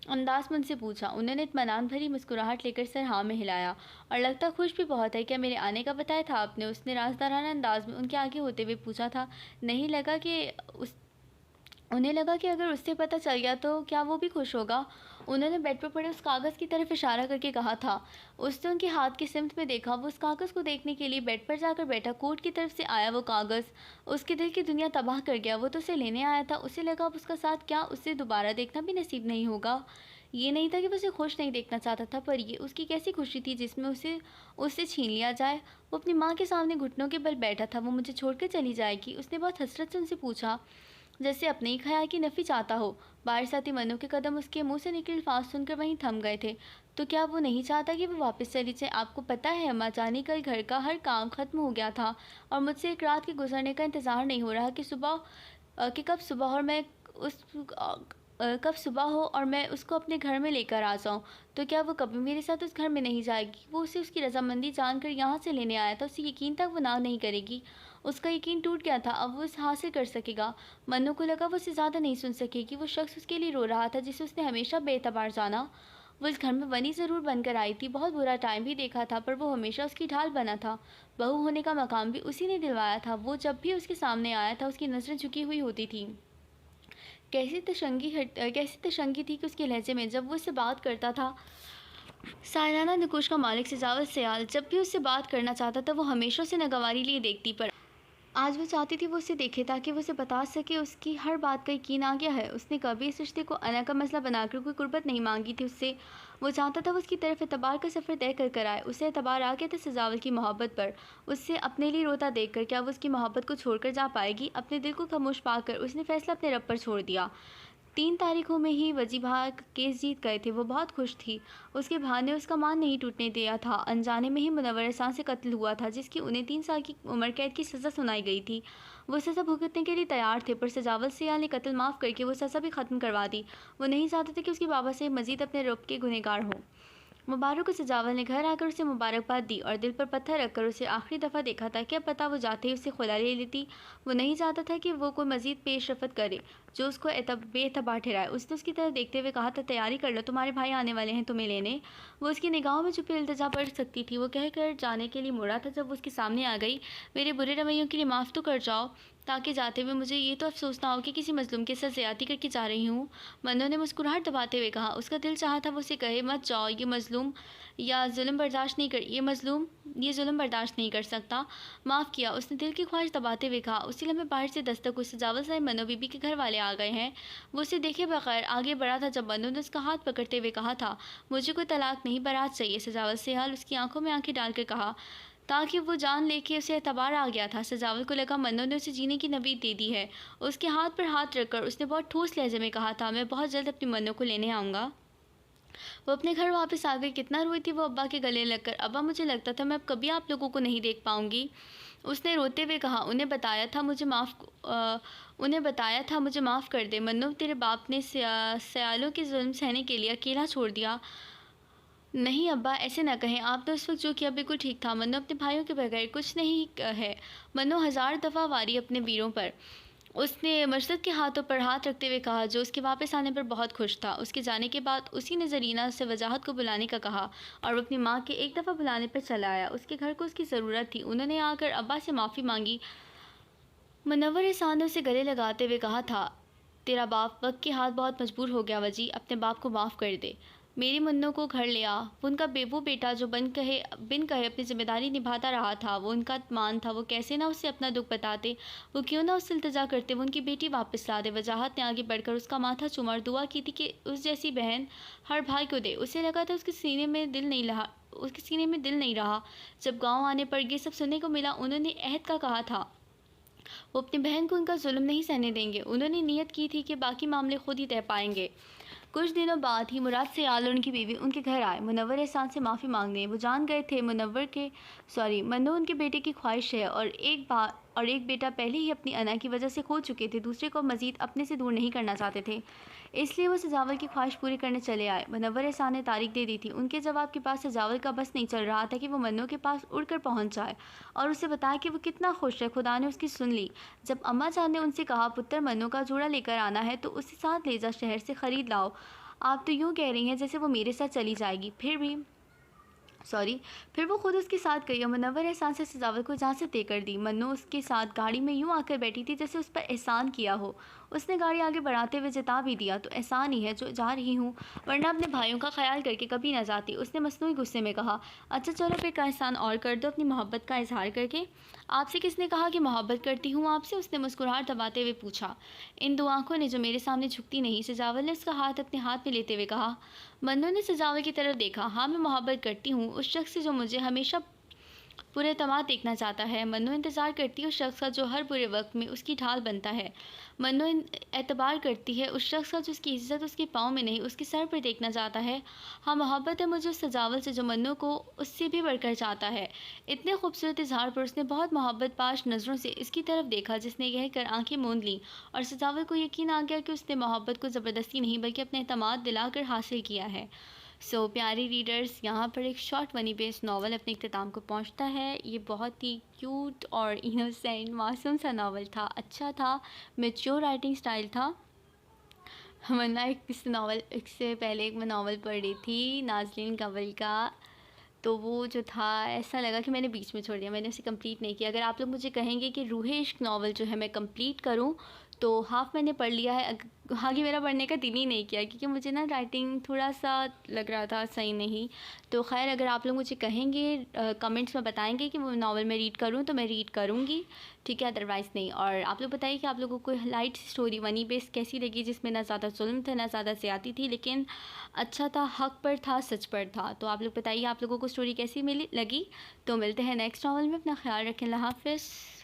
अंदाज में उनसे पूछा। उन्होंने इत्मीनान भरी मुस्कुराहट लेकर सर हाँ में हिलाया। और लगता खुश भी बहुत है। क्या मेरे आने का बताया था आपने? उसने राजदाराना अंदाज में उनके आगे होते हुए पूछा था। नहीं, लगा कि उन्हें लगा कि अगर उससे पता चल गया तो क्या वो भी खुश होगा। उन्होंने बेड पर पड़े उस कागज़ की तरफ इशारा करके कहा था। उसने उनके हाथ की सिमत में देखा। वो उस कागज़ को देखने के लिए बेड पर जाकर बैठा। कोर्ट की तरफ से आया वो कागज़ उसके दिल की दुनिया तबाह कर गया। वो तो उसे लेने आया था। उसे लगा अब उसका साथ क्या उसे दोबारा देखना भी नसीब नहीं होगा। ये नहीं था कि वो उसे खुश नहीं देखना चाहता था, पर ये उसकी कैसी खुशी थी जिसमें उसे उससे छीन लिया जाए। वो अपनी माँ के सामने घुटनों के बल बैठा था। वो मुझे छोड़कर चली जाएगी? उसने बहुत हसरत से उनसे पूछा, जैसे अपने ही ख्याल की नफ़ी चाहता हो। बाहर से आती मनु के कदम उसके मुंह से निकले अल्फाज सुनकर वहीं थम गए थे। तो क्या वो नहीं चाहता कि वो वापस चली जाए? आपको पता है अम्मा जानी, कल घर का हर काम ख़त्म हो गया था और मुझसे एक रात के गुजरने का इंतज़ार नहीं हो रहा कि कब सुबह और मैं उस कब सुबह हो और मैं उसको अपने घर में लेकर आ जाऊं। तो क्या वो कभी मेरे साथ उस घर में नहीं जाएगी? वो उसे उसकी रजामंदी जानकर यहाँ से लेने आया था। उसे यकीन था वो ना नहीं करेगी। उसका यकीन टूट गया था। अब वो इसे हासिल कर सकेगा। मन्नू को लगा वो उससे ज़्यादा नहीं सुन सकेगी। वो शख्स उसके लिए रो रहा था जिसे उसने हमेशा बेतबार जाना। वो इस घर में बनी ज़रूर बनकर आई थी, बहुत बुरा टाइम भी देखा था, पर वो हमेशा उसकी ढाल बना था। बहू होने का मकाम भी उसी ने दिलवाया था। वो जब भी उसके सामने आया था उसकी नज़रें झुकी हुई होती थीं। कैसी तशंगी थी कि उसके लहजे में जब वो उससे बात करता था। सायराना नकुश का मालिक सजावल सयाल जब भी उससे बात करना चाहता था वो हमेशा उसे नागवारी लिए देखती, पर आज वो चाहती थी वो उसे देखे ताकि वो उसे बता सके उसकी हर बात का यकीन आ गया है। उसने कभी इस रिश्ते को अना का मसला बनाकर कोई कुर्बत नहीं मांगी थी उससे। वो चाहता था वो उसकी तरफ एतबार का सफ़र तय कर आए। उसे एतबार आ गया था सजावल की मोहब्बत पर। उससे अपने लिए रोता देखकर क्या वो उसकी मोहब्बत को छोड़कर जा पाएगी? अपने दिल को खामोश पाकर उसने फैसला अपने रब पर छोड़ दिया। 3 तारीखों में ही वजी भाग केस जीत गए थे। वो बहुत खुश थी। उसके भाई ने उसका मान नहीं टूटने दिया था। अनजाने में ही मुनव्वर एहसान से कत्ल हुआ था जिसकी उन्हें 3 साल की उम्र कैद की सज़ा सुनाई गई थी। वो सज़ा भुगतने के लिए तैयार थे, पर सजावल सियाल ने कत्ल माफ़ करके वो सज़ा भी ख़त्म करवा दी। वो नहीं चाहते थे कि उसके बाबा से मज़ीद अपने रब के गुनहगार हों। मुबारक को सजावल ने घर आकर उसे मुबारकबाद दी और दिल पर पत्थर रखकर उसे आखिरी दफ़ा देखा था। क्या पता वो जाते ही उसे खुला ले लेती। वो नहीं चाहता था कि वो कोई मज़ीद पेशरफत करे जो उसको बेतबा ठहराए। उसने उसकी तरफ देखते हुए कहा था, तैयारी कर लो, तुम्हारे भाई आने वाले हैं तुम्हें लेने। वो उसकी निगाहों में छुपी इल्तिजा पढ़ सकती थी। वो कहकर जाने के लिए मुड़ा था जब वो उसके सामने आ गई। मेरे बुरे रवैयों के लिए माफ़ तो कर जाओ। ताकि जाते हुए मुझे ये तो अफसोस ना हो कि किसी मज़लूम के साथ ज़्यादती करके जा रही हूँ। मन्नू ने मुस्कुराहट दबाते हुए कहा। उसका दिल चाहा था वो उसे कहे, मत जाओ, ये ज़ुल्म बर्दाश्त नहीं कर सकता। माफ़ किया, उसने दिल की ख्वाहिश दबाते हुए कहा। उसी लम्हे बाहर से दस्तक हुई। सजावल साहब मन्नू बीबी के घर वाले आ गए हैं। वो उसे देखे बगैर आगे बढ़ा था जब मन्नू ने उसका हाथ पकड़ते हुए कहा था, मुझे कोई तलाक नहीं, बारात चाहिए। सजावल से हाल उसकी आंखों में आंखें डालकर कहा, ताकि वो जान ले कि उसे एतबार आ गया था। सजावल को लगा मन्नू ने उसे जीने की नवीद दे दी है। उसके हाथ पर हाथ रखकर उसने बहुत ठोस लहजे में कहा था, मैं बहुत जल्द अपनी मन्नू को लेने आऊँगा। वो अपने घर वापस आ गई। कितना रोई थी वो अब्बा के गले लगकर। अब्बा, मुझे लगता था मैं अब कभी आप लोगों को नहीं देख पाऊँगी, उसने रोते हुए कहा। उन्हें बताया था मुझे माफ़ कर दे। मन्नू, तेरे बाप ने सयालों के जुल्म सहने के लिए अकेला छोड़ दिया। नहीं अब्बा, ऐसे ना कहें, आपने उस वक्त जो किया बिल्कुल ठीक था। मन्नू अपने भाइयों के बगैर कुछ नहीं है। मन्नू 1000 दफ़ा वारी अपने वीरों पर। उसने मरसद के हाथों पर हाथ रखते हुए कहा, जो उसके वापस आने पर बहुत खुश था। उसके जाने के बाद उसी ने ज़रीना से वजाहत को बुलाने का कहा और वो अपनी माँ के एक दफ़ा बुलाने पर चला आया। उसके घर को उसकी ज़रूरत थी। उन्होंने आकर अब्बा से माफ़ी मांगी। मुनव्वर एहसान ने उसे गले लगाते हुए कहा था, तेरा बाप वक्त के हाथ बहुत मजबूर हो गया वजी, अपने बाप को माफ़ कर दे। मेरी मुन्नों को घर ले आ। वो उनका वो बेटा जो बिन कहे अपनी जिम्मेदारी निभाता रहा था, वो उनका मान था। वो कैसे ना उससे अपना दुख बताते, वो क्यों ना उससे इल्तिजा करते, वो उनकी बेटी वापस ला दे। वजाहत ने आगे बढ़कर उसका माथा चूमा और दुआ की थी कि उस जैसी बहन हर भाई को दे। उसे लगा था उसके सीने में दिल नहीं रहा। जब गाँव आने पर ये सब सुनने को मिला, उन्होंने अहद का कहा था वो अपनी बहन को उनका जुल्म नहीं सहने देंगे। उन्होंने नियत की थी कि बाकी मामले खुद ही तय पाएंगे। कुछ दिनों बाद ही मुराद से आल और उनकी बीवी उनके घर आए मुनव्वर एहसान से माफ़ी मांगने। वो जान गए थे मन्नू उनके बेटे की ख्वाहिश है और एक बेटा पहले ही अपनी अना की वजह से खो चुके थे, दूसरे को मज़ीद अपने से दूर नहीं करना चाहते थे, इसलिए वो सजावल की ख्वाहिश पूरी करने चले आए। मुनव्वर एहसान ने तारीख दे दी थी। उनके जवाब के पास सजावल का बस नहीं चल रहा था कि वो मन्नू के पास उड़कर पहुंच जाए और उसे बताया कि वो कितना खुश है। खुदा ने उसकी सुन ली। जब अम्मा जान ने उनसे कहा, पुत्र मन्नू का जोड़ा लेकर आना है तो उसे साथ ले जा, शहर से ख़रीद लाओ। आप तो यूँ कह रही हैं जैसे वो मेरे साथ चली जाएगी। फिर वो खुद उसके साथ गई और मुनव्वर एहसान से सजावल को इजाज़त देकर दी। मन्नू उसके साथ गाड़ी में यूँ आकर बैठी थी जैसे उस पर एहसान किया हो। उसने गाड़ी आगे बढ़ाते हुए जता भी दिया, तो एहसान ही है जो जा रही हूँ, वरना अपने भाइयों का ख्याल करके कभी ना जाती। उसने मसनूई गुस्से में कहा, अच्छा चलो फिर का एहसान और कर दो, अपनी मोहब्बत का इजहार करके। आपसे किसने कहा कि मोहब्बत करती हूँ आपसे? उसने मुस्कुराहट दबाते हुए पूछा। इन दो आंखों ने जो मेरे सामने झुकती नहीं। सजावल ने उसका हाथ अपने हाथ में लेते हुए कहा। मन्नू ने सजावल की तरफ देखा। हाँ, मैं मोहब्बत करती हूँ उस शख्स से जो मुझे हमेशा पूरे एतमाद देखना चाहता है। मन्नू इंतज़ार करती है उस शख्स का जो हर बुरे वक्त में उसकी ढाल बनता है। मन्नू एतबार करती है उस शख्स का जो उसकी इज़्ज़त उसके पाँव में नहीं उसके सर पर देखना चाहता है। हाँ, मोहब्बत है मुझे उस सजावल से जो मन्नू को उससे भी बढ़कर चाहता है। इतने खूबसूरत इजहार पर उसने बहुत मोहब्बत पाश नज़रों से इसकी तरफ देखा, जिसने यह कर आंखें मूंद लीं और सजावल को यकीन आ गया कि उसने मोहब्बत को ज़बरदस्ती नहीं बल्कि अपने एतमाद दिलाकर हासिल किया है। सो प्यारे रीडर्स, यहाँ पर एक शॉर्ट मनी बेस्ड नावल अपने इख्तिताम को पहुँचता है। ये बहुत ही क्यूट और इनोसेंट मासूम सा नावल था, अच्छा था, मैच्योर राइटिंग स्टाइल था। वरना इससे पहले एक मैं नावल पढ़ रही थी नाज़रीन कंवल का, तो वो जो था ऐसा लगा कि मैंने बीच में छोड़ दिया, मैंने उसे कंप्लीट नहीं किया। अगर आप लोग मुझे कहेंगे कि रूह इश्क नावल जो है मैं कंप्लीट करूं, तो हाफ़ मैंने पढ़ लिया है, आगे मेरा पढ़ने का दिल ही नहीं किया क्योंकि मुझे ना राइटिंग थोड़ा सा लग रहा था सही नहीं। तो खैर, अगर आप लोग मुझे कहेंगे कमेंट्स में बताएंगे कि वो नावल मैं रीड करूं तो मैं रीड करूंगी, ठीक है, अदरवाइज़ नहीं। और आप लोग बताइए कि आप लोगों को लाइट स्टोरी मनी बेस्ड कैसी लगी, जिसमें ना ज़्यादा जुल्म था ना ज़्यादा ज़्यादती थी, लेकिन अच्छा था, हक पर था, सच पर था। तो आप लोग बताइए आप लोगों को स्टोरी कैसी लगी। तो मिलते हैं नेक्स्ट नावल में। अपना ख्याल रखें। अल्लाह हाफ़िज़।